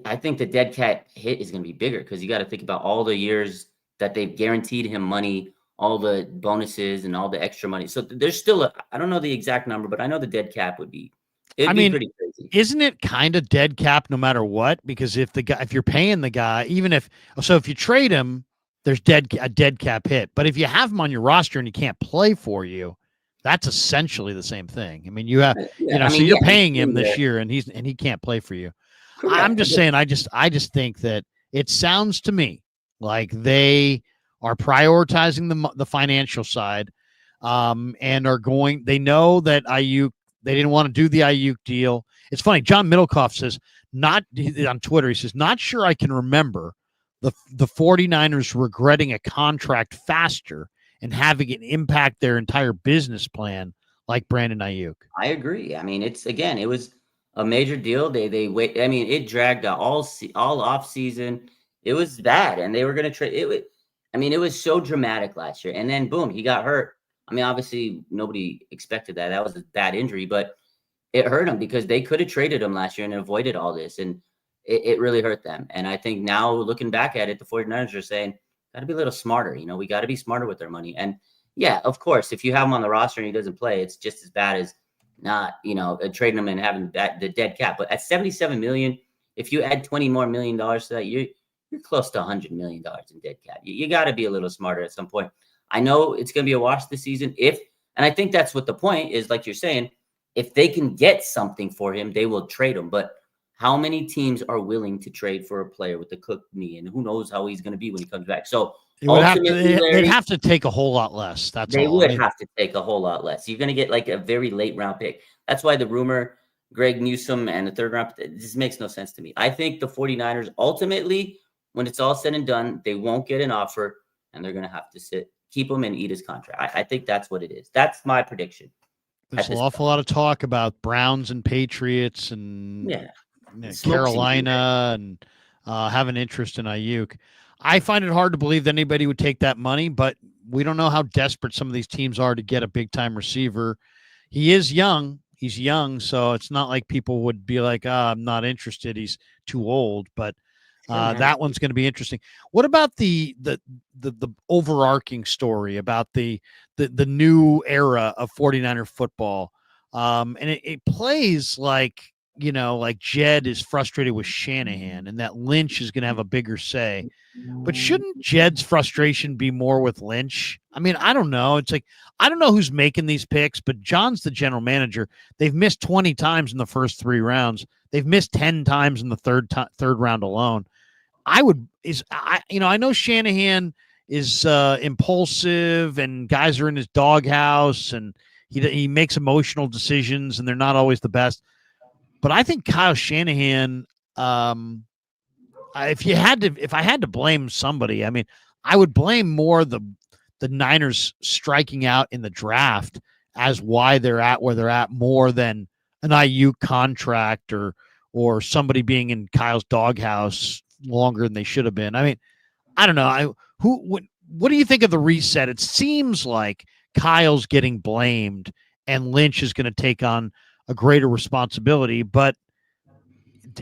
I think the dead cap hit is going to be bigger because you got to think about all the years that they've guaranteed him money, all the bonuses and all the extra money. So there's still I don't know the exact number, but I know the dead cap would be It'd I be mean, pretty crazy. isn't it kind of dead cap no matter what? Because if you're paying the guy, if you trade him, there's a dead cap hit. But if you have him on your roster and he can't play for you, that's essentially the same thing. I mean, you have, Yeah, I so mean, you're yeah, he's paying him sitting this there. year and he can't play for you. I'm Correct. just saying, I just think that it sounds to me like they are prioritizing the financial side, and they know that Ayuk, they didn't want to do the Ayuk deal. It's funny. John Middlecoff says, on Twitter, he says, not sure I can remember the 49ers regretting a contract faster and having it impact their entire business plan like Brandon Aiyuk. I agree. I mean, it was a major deal. They wait. I mean, it dragged out all off season. It was bad, and they were going to trade it. I mean, it was so dramatic last year, and then boom, he got hurt. I mean, obviously nobody expected that. That was a bad injury, but it hurt him because they could have traded him last year and avoided all this, and it really hurt them. And I think now looking back at it, the 49ers are saying, got to be a little smarter. We got to be smarter with our money. And yeah, of course, if you have him on the roster and he doesn't play, it's just as bad as not, trading him and having the dead cap. But at 77 million, if you add $20 million more to that, you're close to $100 million in dead cap. You got to be a little smarter at some point. I know it's going to be a wash this season. And I think that's what the point is, like you're saying, if they can get something for him, they will trade him. But how many teams are willing to trade for a player with a cooked knee, and who knows how he's going to be when he comes back? So they'd have to take a whole lot less. That's they all. would have to take a whole lot less. You're going to get like a very late round pick. That's why the rumor, Greg Newsome and the third round, this makes no sense to me. I think the 49ers ultimately, when it's all said and done, they won't get an offer and they're going to have to keep him and eat his contract. I think that's what it is. That's my prediction. There's an awful lot of talk about Browns and Patriots and Carolina and have an interest in Ayuk. I find it hard to believe that anybody would take that money, but we don't know how desperate some of these teams are to get a big-time receiver. He is young. He's young, so it's not like people would be like, I'm not interested. He's too old, but that one's going to be interesting. What about the overarching story about the new era of 49er football? And it plays like, like Jed is frustrated with Shanahan and that Lynch is going to have a bigger say. But shouldn't Jed's frustration be more with Lynch? I mean, I don't know. It's like, I don't know who's making these picks, but John's the general manager. They've missed 20 times in the first 3 rounds. They've missed 10 times in the third round alone. I know Shanahan is impulsive and guys are in his doghouse and he makes emotional decisions and they're not always the best. But I think Kyle Shanahan, if I had to blame somebody, I mean, I would blame more the Niners striking out in the draft as why they're at where they're at more than an Ayuk contract or somebody being in Kyle's doghouse longer than they should have been. I mean, I don't know. What do you think of the reset? It seems like Kyle's getting blamed and Lynch is going to take on a greater responsibility, but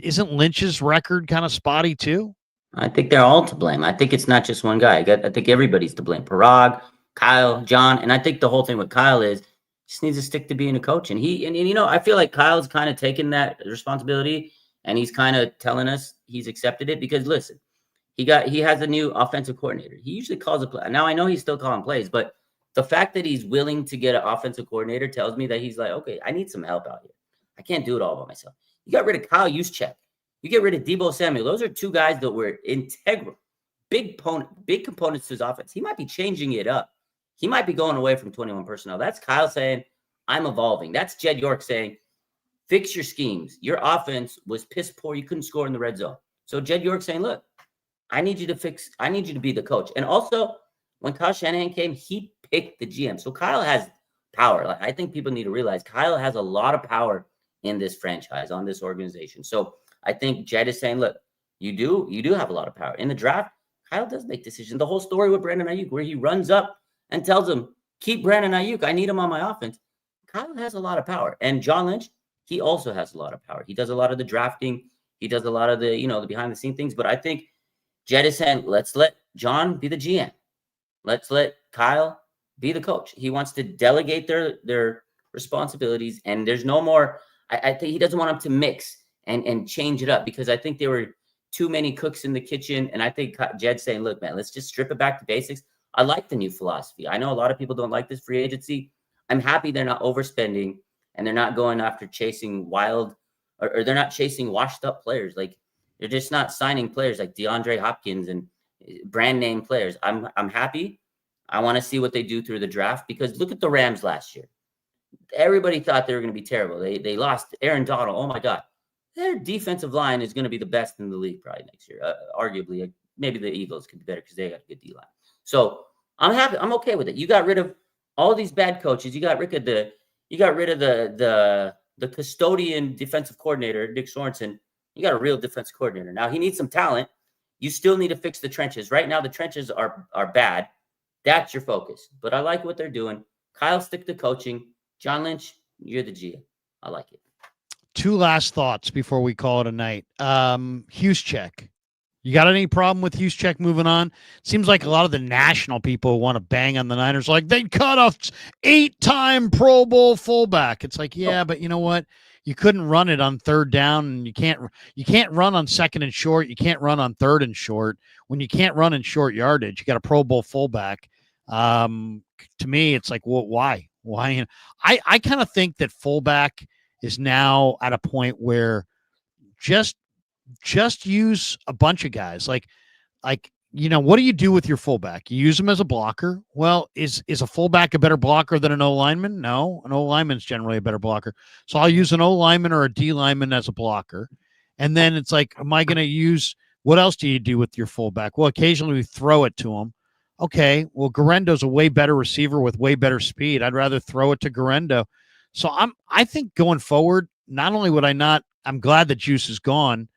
isn't Lynch's record kind of spotty too? I think they're all to blame. I think it's not just one guy. I think everybody's to blame. Parag, Kyle, John, and I think the whole thing with Kyle is just needs to stick to being a coach. And I feel like Kyle's kind of taken that responsibility and he's kind of telling us he's accepted it because listen, he has a new offensive coordinator. He usually calls a play. Now I know he's still calling plays, but the fact that he's willing to get an offensive coordinator tells me that he's like, okay, I need some help out here. I can't do it all by myself. You got rid of Kyle Juszczyk. You get rid of Deebo Samuel. Those are 2 guys that were integral, big components to his offense. He might be changing it up. He might be going away from 21 personnel. That's Kyle saying, I'm evolving. That's Jed York saying, fix your schemes. Your offense was piss poor. You couldn't score in the red zone. So Jed York saying, look, I need you to be the coach. And also, when Kyle Shanahan came, he picked the GM. So Kyle has power. Like, I think people need to realize Kyle has a lot of power in this franchise, on this organization. So I think Jed is saying, look, you do have a lot of power. In the draft, Kyle does make decisions. The whole story with Brandon Aiyuk, where he runs up and tells him, keep Brandon Aiyuk. I need him on my offense. Kyle has a lot of power. And John Lynch, he also has a lot of power. He does a lot of the drafting. He does a lot of the, the behind-the-scenes things. But I think Jed is saying, let's let John be the GM. Let's let Kyle be the coach. He wants to delegate their responsibilities. And there's no more, I think he doesn't want them to mix and change it up, because I think there were too many cooks in the kitchen. And I think Jed's saying, look, man, let's just strip it back to basics. I like the new philosophy. I know a lot of people don't like this free agency. I'm happy they're not overspending and they're not going after chasing wild, or they're not chasing washed up players. Like, they're just not signing players like DeAndre Hopkins and brand name players. I'm happy. I want to see what they do through the draft, because look at the Rams last year. Everybody thought they were going to be terrible. They lost Aaron Donald. Oh my God. Their defensive line is going to be the best in the league probably next year. Arguably, maybe the Eagles could be better because they got a good D line. So I'm happy. I'm okay with it. You got rid of all these bad coaches. You got rid of the custodian defensive coordinator, Dick Sorensen. You got a real defensive coordinator. Now he needs some talent. You still need to fix the trenches. Right now, the trenches are bad. That's your focus. But I like what they're doing. Kyle, stick to coaching. John Lynch, you're the GM. I like it. Two last thoughts before we call it a night. Juszczyk. You got any problem with Juszczyk moving on? Seems like a lot of the national people want to bang on the Niners, like they cut off 8-time Pro Bowl fullback. It's like, yeah, but you know what? You couldn't run it on third down, and you can't run on second and short. You can't run on third and short. When you can't run in short yardage, you got a Pro Bowl fullback. To me, it's like, well, why? Why? I kind of think that fullback is now at a point where just use a bunch of guys. Like, what do you do with your fullback? You use him as a blocker. Well, is a fullback a better blocker than an O lineman? No, an O lineman's generally a better blocker. So I'll use an O lineman or a D lineman as a blocker. And then it's like, am I going to use, what else do you do with your fullback? Well, occasionally we throw it to him. Okay, well, Garendo's a way better receiver with way better speed. I'd rather throw it to Garendo. So I think going forward, not only would I'm glad that Juice is gone,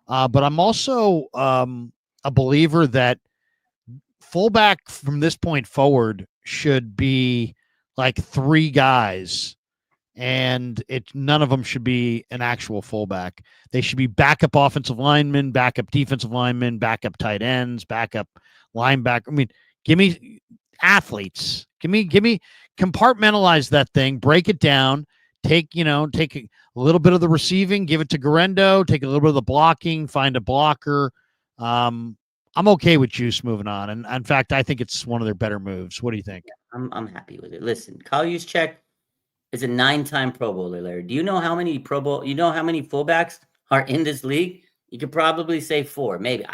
but I'm also a believer that fullback from this point forward should be like 3 guys, and none of them should be an actual fullback. They should be backup offensive linemen, backup defensive linemen, backup tight ends, backup linebacker. I mean, give me athletes. Give me compartmentalize that thing, break it down, take a little bit of the receiving, give it to Garendo, take a little bit of the blocking, find a blocker. I'm okay with Juice moving on. And in fact, I think it's one of their better moves. What do you think? I'm happy with it. Listen, Kyle Juszczyk is a 9-time Pro Bowler, Larry. Do you know how many fullbacks are in this league? You could probably say 4, maybe.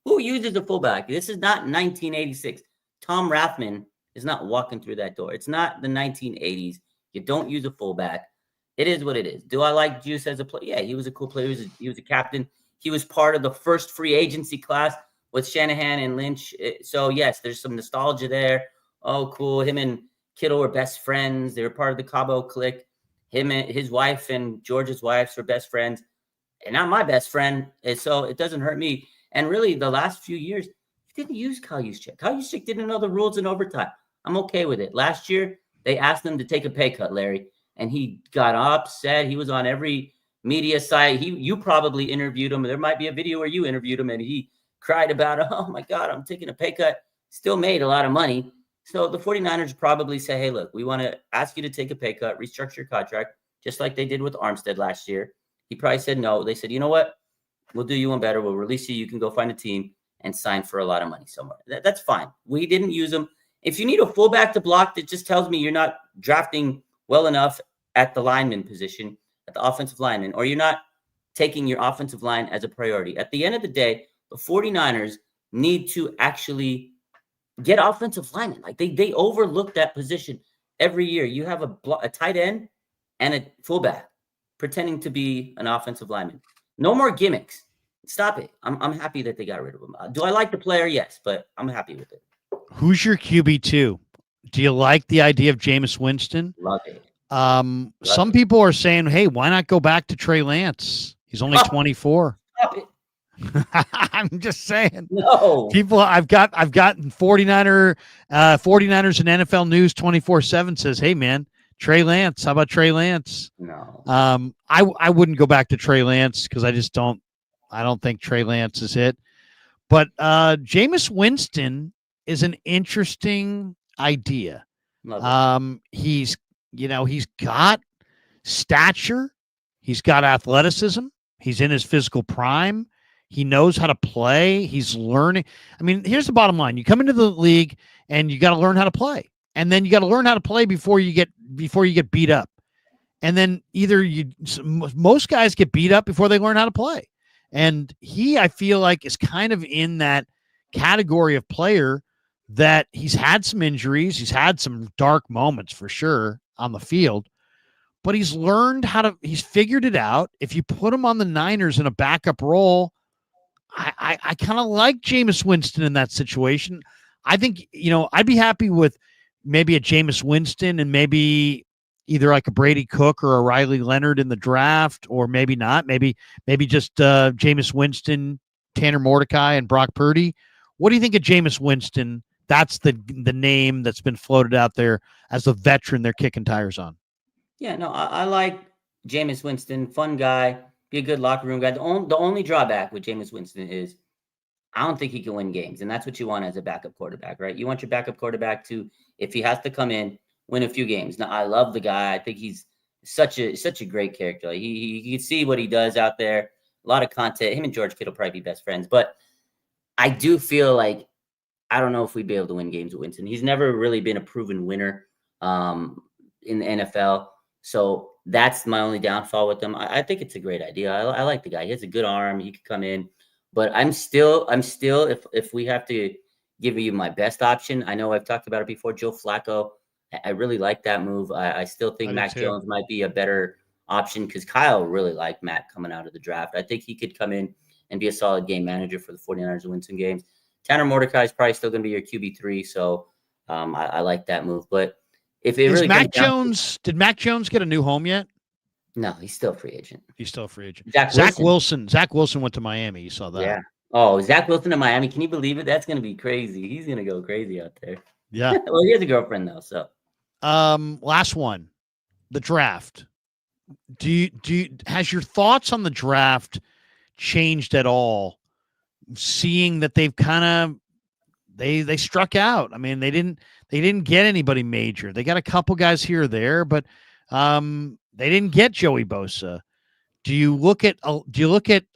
Who uses a fullback? This is not 1986. Tom Rathman is not walking through that door. It's not the 1980s. You don't use a fullback. It is what it is. Do I like Juice as a player? Yeah, he was a cool player. He was a captain. He was part of the first free agency class with Shanahan and Lynch. So, yes, there's some nostalgia there. Oh, cool. Him and Kittle were best friends. They were part of the Cabo clique. Him and his wife and George's wives were best friends. And not my best friend. And so it doesn't hurt me. And really, the last few years, he didn't use Kyle Juszczyk. Kyle Juszczyk didn't know the rules in overtime. I'm okay with it. Last year, they asked him to take a pay cut, Larry, and he got upset. He was on every media site. You probably interviewed him. There might be a video where you interviewed him, and he cried about, oh, my God, I'm taking a pay cut. Still made a lot of money. So the 49ers probably say, hey, look, we want to ask you to take a pay cut, restructure your contract, just like they did with Armstead last year. He probably said no. They said, you know what? We'll do you one better. We'll release you. You can go find a team and sign for a lot of money somewhere. That's fine. We didn't use him. If you need a fullback to block, that just tells me you're not drafting well enough at the lineman position, at the offensive lineman, or you're not taking your offensive line as a priority. At the end of the day, the 49ers need to actually get offensive linemen. Like they overlook that position every year. You have a tight end and a fullback pretending to be an offensive lineman. No more gimmicks. Stop it. I'm happy that they got rid of him. Do I like the player? Yes, but I'm happy with it. Who's your QB2? Do you like the idea of Jameis Winston? Love it. Some people are saying, hey, why not go back to Trey Lance? He's only 24. Stop it. I'm just saying. No. People, I've gotten 49ers and NFL News 24/7 says, hey, man, Trey Lance. How about Trey Lance? No. I wouldn't go back to Trey Lance because I don't think Trey Lance is it. But Jameis Winston is an interesting idea. He's got stature. He's got athleticism. He's in his physical prime. He knows how to play. He's learning. I mean, here's the bottom line. You come into the league and you got to learn how to play. And then you got to learn how to play before you get beat up. And then most guys get beat up before they learn how to play. And I feel like, is kind of in that category of player that he's had some injuries. He's had some dark moments for sure on the field, but he's learned he's figured it out. If you put him on the Niners in a backup role, I kind of like Jameis Winston in that situation. I think, I'd be happy with maybe a Jameis Winston and maybe either like a Brady Cook or a Riley Leonard in the draft, or maybe not. Maybe just Jameis Winston, Tanner Mordecai, and Brock Purdy. What do you think of Jameis Winston? That's the name that's been floated out there as a veteran they're kicking tires on. Yeah, no, I like Jameis Winston. Fun guy. Be a good locker room guy. The only drawback with Jameis Winston is I don't think he can win games, and that's what you want as a backup quarterback, right? You want your backup quarterback to, if he has to come in, win a few games. Now, I love the guy. I think he's such a great character. Like, you can see what he does out there. A lot of content. Him and George Kittle probably be best friends. But I do feel like I don't know if we'd be able to win games with Winston. He's never really been a proven winner in the NFL. So that's my only downfall with him. I think it's a great idea. I like the guy. He has a good arm. He could come in. But I'm still if we have to give you my best option, I know I've talked about it before, Joe Flacco. I really like that move. I still think Mac Jones might be a better option because Kyle really liked Mac coming out of the draft. I think he could come in and be a solid game manager for the 49ers and win some games. Tanner Mordecai is probably still going to be your QB3, so I like that move. But if it really did Mac Jones get a new home yet? No, he's still a free agent. He's still a free agent. Zach Wilson went to Miami. You saw that? Yeah. Oh, Zach Wilson to Miami. Can you believe it? That's going to be crazy. He's going to go crazy out there. Yeah. Well, he has a girlfriend though, so. Last one, the draft. Has your thoughts on the draft changed at all? Seeing that they've kind of they struck out. I mean, they didn't get anybody major. They got a couple guys here or there, but they didn't get Joey Bosa. Do you look at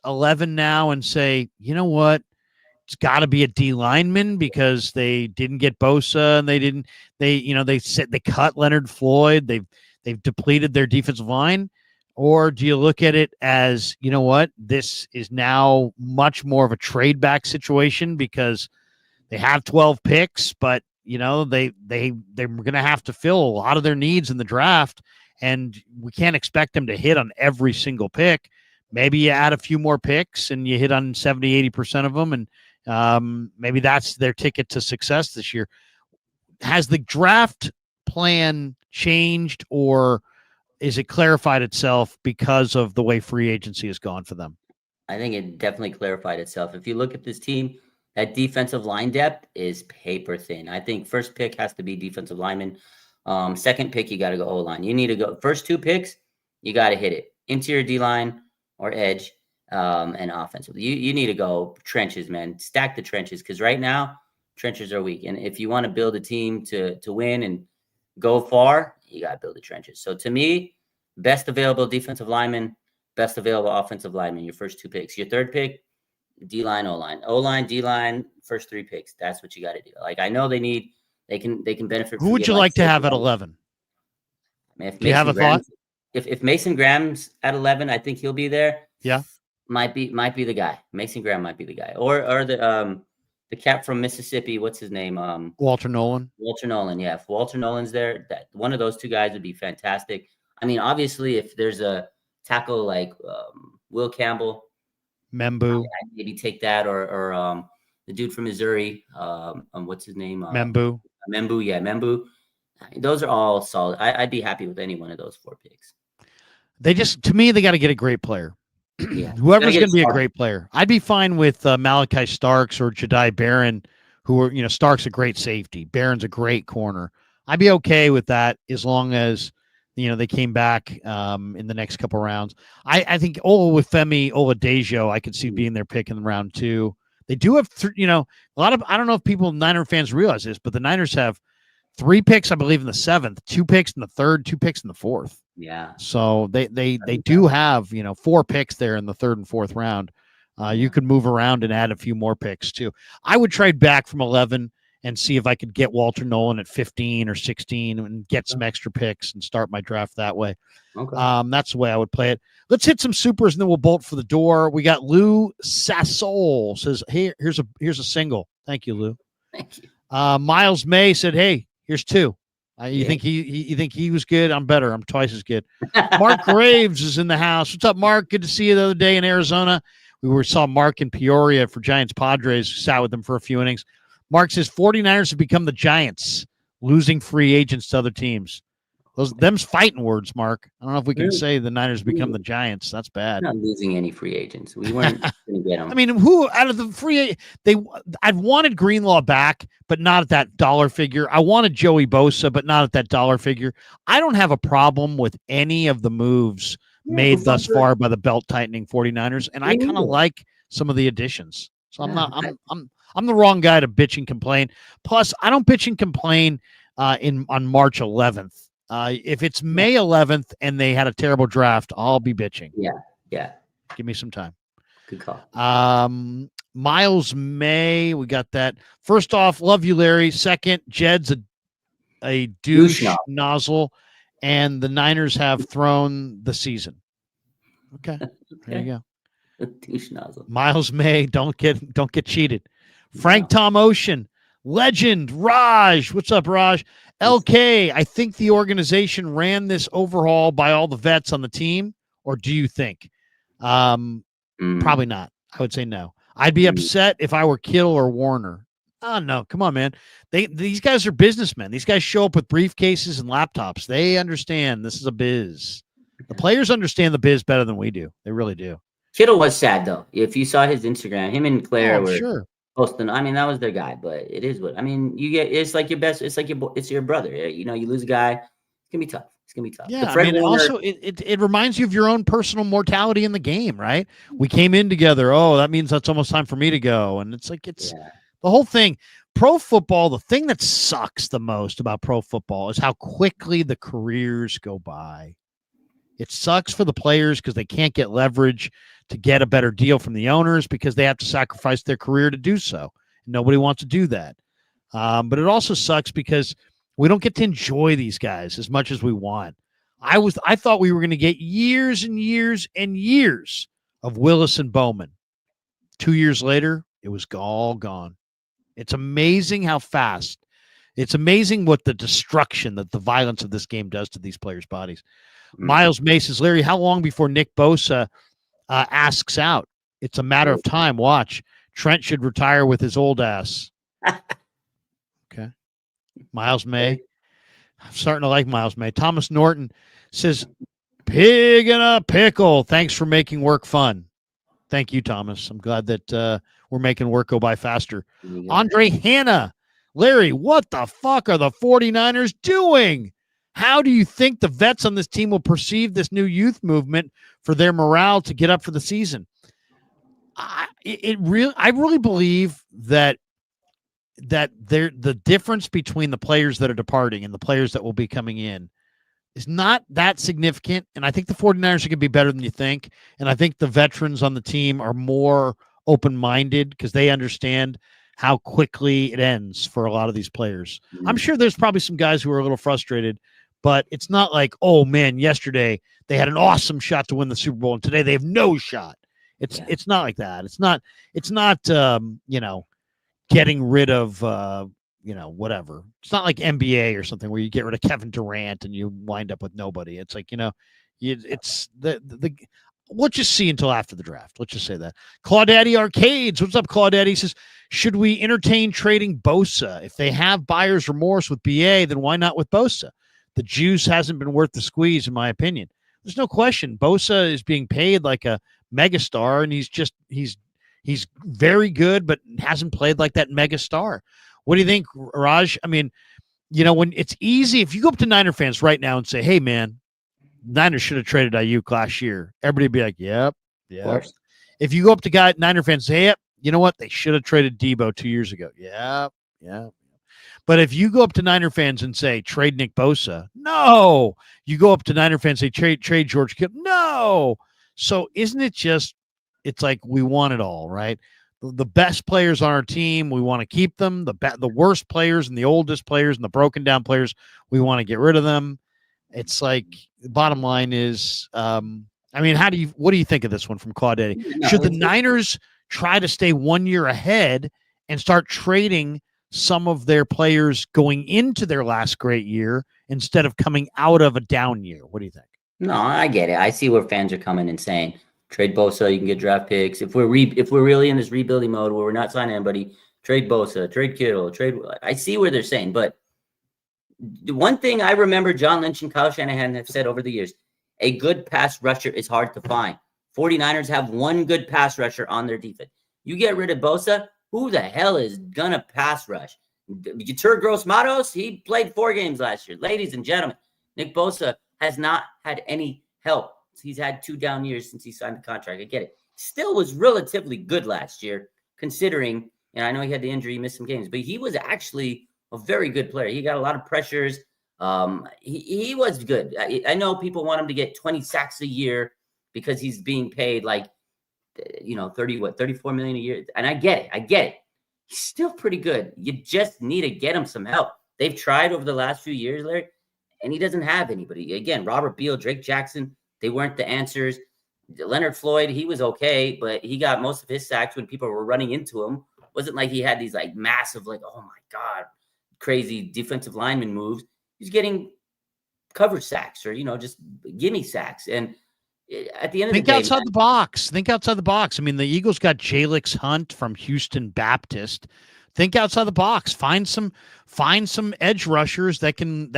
11 now and say, you know what? It's got to be a D lineman because they didn't get Bosa and they cut Leonard Floyd. They've depleted their defensive line. Or do you look at it as, you know what, this is now much more of a trade back situation because they have 12 picks, but they're going to have to fill a lot of their needs in the draft, and we can't expect them to hit on every single pick. Maybe you add a few more picks and you hit on 70, 80% of them, and maybe that's their ticket to success this year. Has the draft plan changed, or is it clarified itself because of the way free agency has gone for them? I think it definitely clarified itself. If you look at this team, that defensive line depth is paper thin. I think first pick has to be defensive lineman. Second pick, you got to go O-line. You need to go first two picks, you got to hit it. Interior D-line or edge and offensive. You need to go trenches, man. Stack the trenches because right now, trenches are weak. And if you want to build a team to win and go far, you got to build the trenches. So to me, best available defensive lineman, best available offensive lineman, your first two picks. Your third pick, D-line, O-line. O-line, D-line, first three picks. That's what you got to do. Like, I know they can benefit. Who would you like to have at 11? I mean, do you have a thought? If Mason Graham's at 11, I think he'll be there. Yeah. Might be the guy. Mason Graham might be the guy. Or the cat from Mississippi, what's his name? Walter Nolan. Walter Nolan, yeah. If Walter Nolan's there, that one of those two guys would be fantastic. I mean, obviously, if there's a tackle like Will Campbell, Membu, I'd maybe take that, or the dude from Missouri, what's his name? Membu. Membu. Those are all solid. I'd be happy with any one of those four picks. To me, they got to get a great player. Yeah. Whoever's going to be a great player. I'd be fine with Malachi Starks or Jedi Barron, who are, Starks a great safety. Barron's a great corner. I'd be okay with that as long as, they came back in the next couple rounds. I think Olufemi Oladejo, I could see being their pick in round 2. They do have, a lot of, I don't know if Niner fans realize this, but the Niners have 3 picks, I believe, in the 7th, 2 picks in the 3rd, 2 picks in the 4th. Yeah. So they do have 4 picks there in the 3rd and 4th round. You could move around and add a few more picks too. I would trade back from 11 and see if I could get Walter Nolan at 15 or 16 and get some extra picks and start my draft that way. Okay. That's the way I would play it. Let's hit some supers and then we'll bolt for the door. We got Lou Sassol says, "Hey, here's a single." Thank you, Lou. Thank you. Miles May said, "Hey, here's 2. You think you think he was good? I'm better. I'm twice as good." Mark Graves is in the house. What's up, Mark? Good to see you the other day in Arizona. We saw Mark in Peoria for Giants Padres. Sat with them for a few innings. Mark says 49ers have become the Giants, losing free agents to other teams. Them's fighting words, Mark. I don't know if we can say the Niners become the Giants. That's bad. We're not losing any free agents. We weren't going to get them. I mean, who out of the free I've wanted Greenlaw back, but not at that dollar figure. I wanted Joey Bosa, but not at that dollar figure. I don't have a problem with any of the moves made thus far by the belt tightening 49ers, and I kind of like some of the additions. So I'm the wrong guy to bitch and complain. Plus, I don't bitch and complain on March 11th. If it's May 11th and they had a terrible draft, I'll be bitching. Yeah. Give me some time. Good call. Miles May, we got that. First off, love you, Larry. Second, Jed's a douche nozzle, and the Niners have thrown the season. Okay. There you go. Douche nozzle. Miles May, don't get cheated. Frank Tom Ocean, legend. Raj, what's up, Raj? LK, I think the organization ran this overhaul by all the vets on the team, or do you think? Probably not. I would say no. I'd be upset if I were Kittle or Warner. Oh, no. Come on, man. These guys are businessmen. These guys show up with briefcases and laptops. They understand this is a biz. The players understand the biz better than we do. They really do. Kittle was sad, though. If you saw his Instagram, him and Claire were sure. posting. I mean, that was their guy, but it is what I mean. You get it's like your best. It's like it's your brother. You know, you lose a guy. It's gonna be tough. It's gonna be tough. Yeah, I mean, also it reminds you of your own personal mortality in the game, right? We came in together. Oh, that means that's almost time for me to go, and it's like the whole thing. Pro football. The thing that sucks the most about pro football is how quickly the careers go by. It sucks for the players because they can't get leverage to get a better deal from the owners because they have to sacrifice their career to do so. Nobody wants to do that. But it also sucks because we don't get to enjoy these guys as much as we want. I thought we were going to get years and years and years of Willis and Bowman. 2 years later, it was all gone. It's amazing how fast. It's amazing what the destruction that the violence of this game does to these players' bodies. Miles May says, Larry, how long before Nick Bosa asks out? It's a matter of time. Watch. Trent should retire with his old ass. Okay. Miles May. I'm starting to like Miles May. Thomas Norton says, pig in a pickle. Thanks for making work fun. Thank you, Thomas. I'm glad that we're making work go by faster. Andre Hanna. Larry, what the fuck are the 49ers doing? How do you think the vets on this team will perceive this new youth movement for their morale to get up for the season? I really believe that the difference between the players that are departing and the players that will be coming in is not that significant. And I think the 49ers are going to be better than you think. And I think the veterans on the team are more open-minded because they understand how quickly it ends for a lot of these players. I'm sure there's probably some guys who are a little frustrated, but it's not like, oh man, yesterday they had an awesome shot to win the Super Bowl and today they have no shot. It's not like that. It's not getting rid of whatever. It's not like NBA or something where you get rid of Kevin Durant and you wind up with nobody. It's like, it's the let's just see until after the draft. Let's just say that. Claudaddy Arcades. What's up, Claudaddy? Says, should we entertain trading Bosa? If they have buyer's remorse with BA, then why not with Bosa? The juice hasn't been worth the squeeze, in my opinion. There's no question. Bosa is being paid like a megastar, and he's very good, but hasn't played like that megastar. What do you think, Raj? I mean, when it's easy, if you go up to Niner fans right now and say, hey, man, Niners should have traded Aiyuk last year, everybody would be like, yep. If you go up to Niner fans and say, yep, you know what? They should have traded Debo 2 years ago. Yeah. But if you go up to Niner fans and say, trade Nick Bosa, no. You go up to Niner fans and say, trade George Kittle, no. So isn't it just, it's like we want it all, right? The best players on our team, we want to keep them. The worst players and the oldest players and the broken down players, we want to get rid of them. It's like the bottom line is, what do you think of this one from Claudette? No, Should the Niners try to stay 1 year ahead and start trading some of their players going into their last great year instead of coming out of a down year? What do you think? No, I get it. I see where fans are coming and saying, trade Bosa, you can get draft picks. If we're really in this rebuilding mode where we're not signing anybody, trade Bosa, trade Kittle, trade. I see where they're saying, but the one thing I remember John Lynch and Kyle Shanahan have said over the years, a good pass rusher is hard to find. 49ers have one good pass rusher on their defense. You get rid of Bosa, who the hell is going to pass rush? Yetur Gross-Matos, he played 4 games last year. Ladies and gentlemen, Nick Bosa has not had any help. He's had 2 down years since he signed the contract. I get it. Still was relatively good last year, considering, and I know he had the injury, he missed some games, but he was actually a very good player. He got a lot of pressures. He was good. I know people want him to get 20 sacks a year because he's being paid like, 34 million a year. And I get it. He's still pretty good. You just need to get him some help. They've tried over the last few years, Larry, and he doesn't have anybody. Again, Robert Beal, Drake Jackson, they weren't the answers. Leonard Floyd, he was okay, but he got most of his sacks when people were running into him. It wasn't like he had these like massive, like, oh my God, crazy defensive lineman moves. He's getting coverage sacks or, just gimme sacks. And at the end of the day, Think outside the box. I mean, the Eagles got Jalix Hunt from Houston Baptist. Think outside the box. Find some edge rushers that can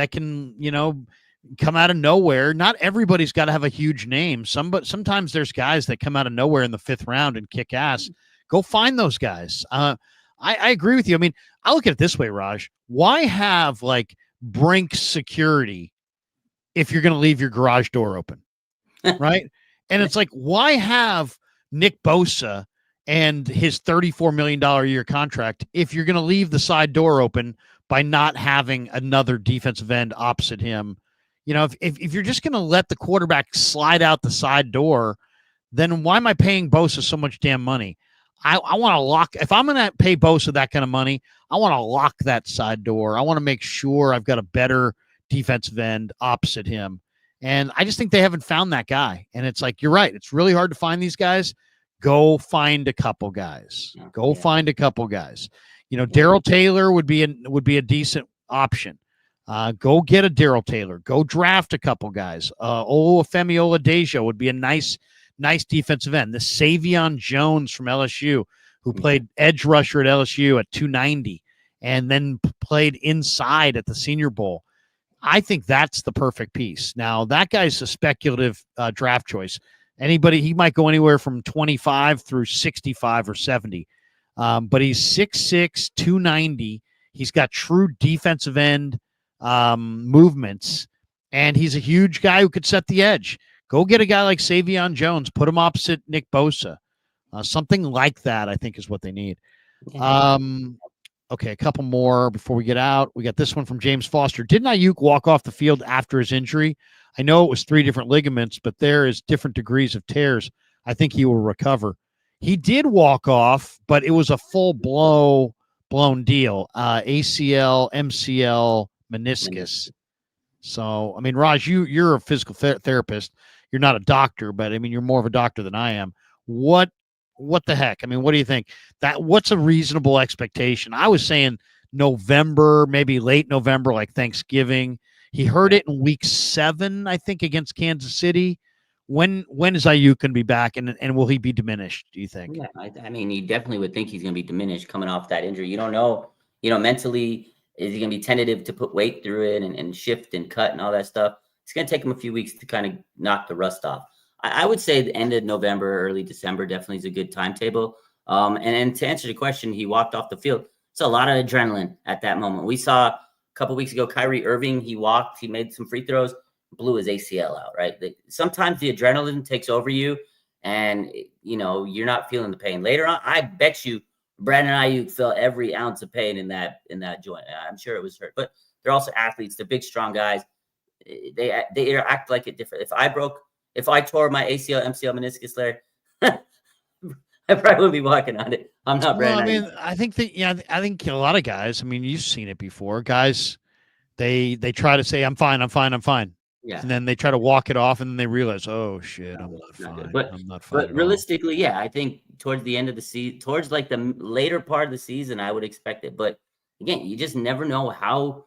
come out of nowhere. Not everybody's got to have a huge name. Sometimes there's guys that come out of nowhere in the 5th round and kick ass. Go find those guys. I agree with you. I mean, I look at it this way, Raj. Why have like Brink security if you're going to leave your garage door open? Right. And it's like, why have Nick Bosa and his $34 million a year contract if you're going to leave the side door open by not having another defensive end opposite him? If you're just going to let the quarterback slide out the side door, then why am I paying Bosa so much damn money? I want to lock. If I'm going to pay Bosa that kind of money, I want to lock that side door. I want to make sure I've got a better defensive end opposite him. And I just think they haven't found that guy. And it's like, you're right. It's really hard to find these guys. Go find a couple guys. Find a couple guys. Darrell Taylor would be a decent option. Go get a Darrell Taylor. Go draft a couple guys. Olufemi Oladejo would be a nice defensive end. The Savion Jones from LSU, who played edge rusher at LSU at 290 and then played inside at the Senior Bowl. I think that's the perfect piece. Now, that guy's a speculative draft choice. He might go anywhere from 25 through 65 or 70. But he's 6'6", 290. He's got true defensive end movements, and he's a huge guy who could set the edge. Go get a guy like Savion Jones, put him opposite Nick Bosa. Something like that, I think, is what they need. Okay, a couple more before we get out. We got this one from James Foster. Didn't Aiyuk walk off the field after his injury? I know it was 3 different ligaments, but there is different degrees of tears. I think he will recover. He did walk off, but it was a full blown deal. ACL, MCL, meniscus. So, I mean, Raj, you're a physical therapist. You're not a doctor, but I mean, you're more of a doctor than I am. What the heck? I mean, what do you think? What's a reasonable expectation? I was saying November, maybe late November, like Thanksgiving. He heard it in week 7, I think, against Kansas City. When is Aiyuk going to be back, and will he be diminished, do you think? Yeah, I mean, you definitely would think he's going to be diminished coming off that injury. You don't know, mentally, is he going to be tentative to put weight through it and shift and cut and all that stuff? It's going to take him a few weeks to kind of knock the rust off. I would say the end of November, early December definitely is a good timetable. And to answer the question, he walked off the field. It's a lot of adrenaline at that moment. We saw a couple weeks ago, Kyrie Irving, he made some free throws, blew his ACL out, right? Sometimes the adrenaline takes over you and, you're not feeling the pain. Later on, I bet you Brandon Aiyuk felt every ounce of pain in that joint. I'm sure it was hurt, but they're also athletes. They're big, strong guys. They interact like it different. If I tore my ACL, MCL, meniscus, Larry, I probably wouldn't be walking on it. I'm not Well, I Brandon Aiyuk. mean, I think that I think a lot of guys. I mean, you've seen it before. Guys, they try to say, "I'm fine, I'm fine, I'm fine," Yeah. and then they try to walk it off, and then they realize, "Oh shit, I'm not fine. I'm not fine But at all." realistically, yeah, I think towards the end of the season, towards like the later part of the season, I would expect it. But again, you just never know how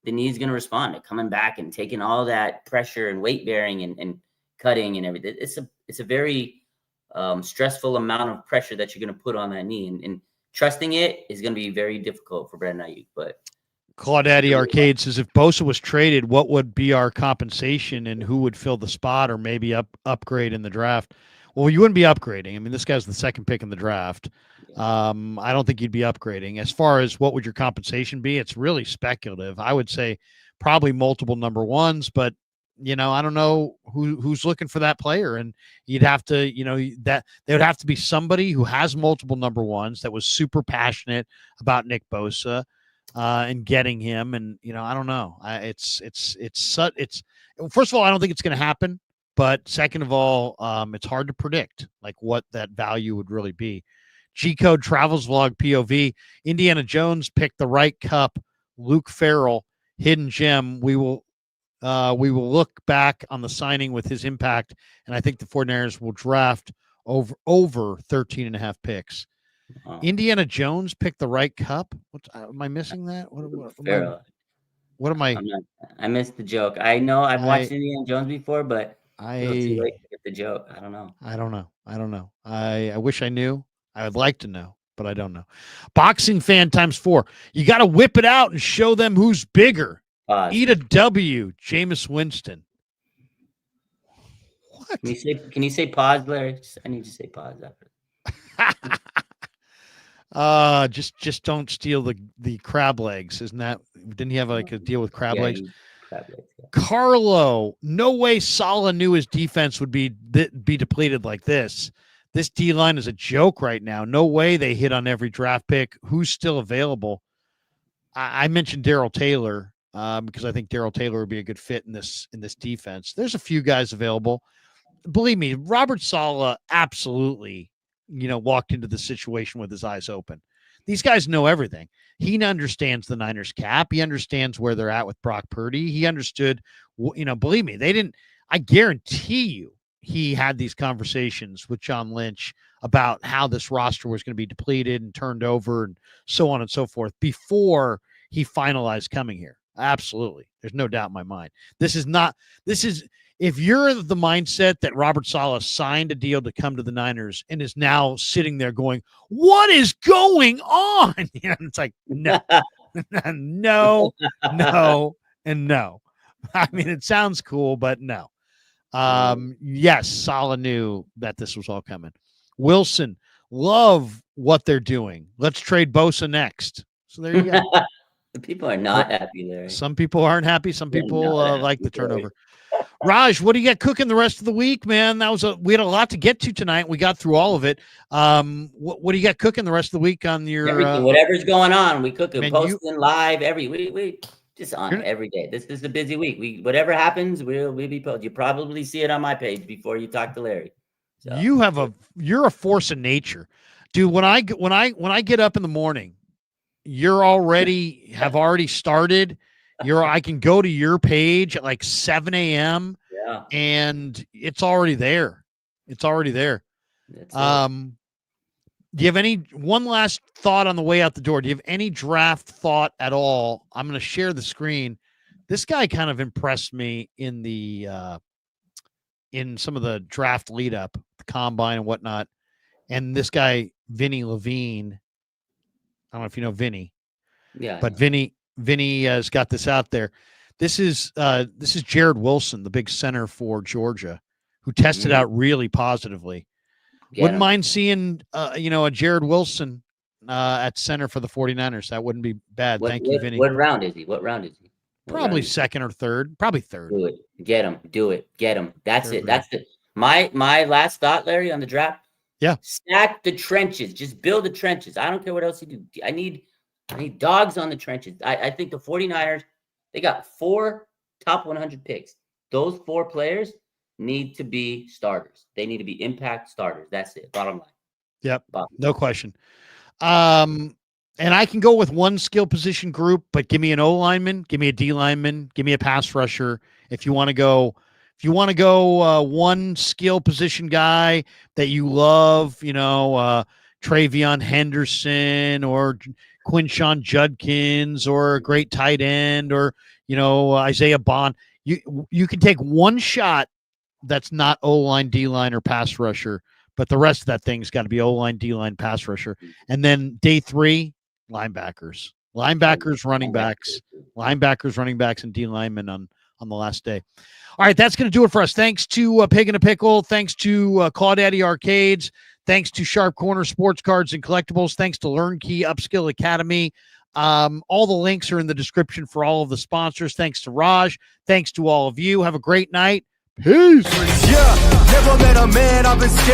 the knee's going to respond to coming back and taking all that pressure and weight bearing and cutting and everything. It's a very stressful amount of pressure that you're going to put on that knee, and trusting it is going to be very difficult for Brandon Aiyuk. But Claudaddy Arcade says, if Bosa was traded, what would be our compensation and who would fill the spot or maybe upgrade in the draft? Well, you wouldn't be upgrading. I mean, this guy's the second pick in the draft. I don't think you'd be upgrading. As far as what would your compensation be, it's really speculative. I would say probably multiple number ones, but I don't know who's looking for that player, and you'd have to, that there would have to be somebody who has multiple number ones that was super passionate about Nick Bosa. And getting him, and I don't know. It's first of all, I don't think it's going to happen. But second of all, it's hard to predict like what that value would really be. G Code Travels Vlog POV. Indiana Jones picked the right cup. Luke Farrell, hidden gem. We will look back on the signing with his impact, and I think the 49ers will draft over 13 and a half picks. Indiana Jones picked the right cup. Am I missing that? What am I? I missed the joke. I know I've watched Indiana Jones before, but a little too late to get the joke. I don't know. I wish I knew. I would like to know, but I don't know. Boxing fan ×4. You got to whip it out and show them who's bigger. Pause. Eat a W, Jameis Winston. What? Can you say pause, Larry? I need to say pause after. Just don't steal the crab legs. Isn't that? Didn't he have like a deal with crab legs? Crab legs, yeah. Carlo, no way Saleh knew his defense would be depleted like this. This D line is a joke right now. No way they hit on every draft pick. Who's still available? I mentioned Darrell Taylor because I think Darrell Taylor would be a good fit in this defense. There's a few guys available. Believe me, Robert Saleh absolutely walked into the situation with his eyes open. These guys know everything. He understands the Niners cap. He understands where they're at with Brock Purdy. He understood, believe me, I guarantee you he had these conversations with John Lynch about how this roster was going to be depleted and turned over and so on and so forth before he finalized coming here. Absolutely. There's no doubt in my mind. If you're of the mindset that Robert Saleh signed a deal to come to the Niners and is now sitting there going, what is going on? It's like, no, no, and no. I mean, it sounds cool, but no. Yes, Saleh knew that this was all coming. Wilson, love what they're doing. Let's trade Bosa next. So there you go. The people are not happy there. Some people aren't happy. Some people like the turnover. Raj, what do you got cooking the rest of the week, man? We had a lot to get to tonight. We got through all of it. What do you got cooking the rest of the week on your everything? Whatever's going on, we cooking, posting live every week. We just on every day. This is a busy week. Whatever happens, we'll be posted. You probably see it on my page before you talk to Larry. So. You're a force of nature, dude. When I get up in the morning, you're already started. I can go to your page at like 7 a.m. Yeah. And it's already there. Do you have one last thought on the way out the door? Do you have any draft thought at all? I'm going to share the screen. This guy kind of impressed me in some of the draft lead up, the combine and whatnot. And this guy, Vinny Levine, I don't know if you know Vinny. Yeah. But Vinny has got this out there. This is Jared Wilson, the big center for Georgia, who tested out really positively. Wouldn't mind seeing a Jared Wilson at center for the 49ers. That wouldn't be bad. Thank you, Vinny. What round is he? Probably second or third. Probably third. Do it. Get him. Do it. Get him. That's it. That's my last thought, Larry, on the draft. Yeah. Stack the trenches. Just build the trenches. I don't care what else you do. I need dogs on the trenches. I think the 49ers, they got 4 top 100 picks. Those 4 players need to be starters. They need to be impact starters. That's it. Bottom line. Yep. No question. And I can go with one skill position group, but give me an O lineman, give me a D lineman, give me a pass rusher. If you want to go one skill position guy that you love, Travion Henderson or Quinshawn Judkins or a great tight end or, Isaiah Bond, you can take one shot that's not O-line, D-line, or pass rusher, but the rest of that thing's got to be O-line, D-line, pass rusher. And then day 3, linebackers, running backs, and D linemen on the last day. All right, that's going to do it for us. Thanks to Pig and a Pickle. Thanks to Claudaddy Arcades. Thanks to Sharp Corner Sports Cards and Collectibles. Thanks to LearnKey Upskill Academy. All the links are in the description for all of the sponsors. Thanks to Raj. Thanks to all of you. Have a great night. Peace. Yeah, never met a man I've been scared.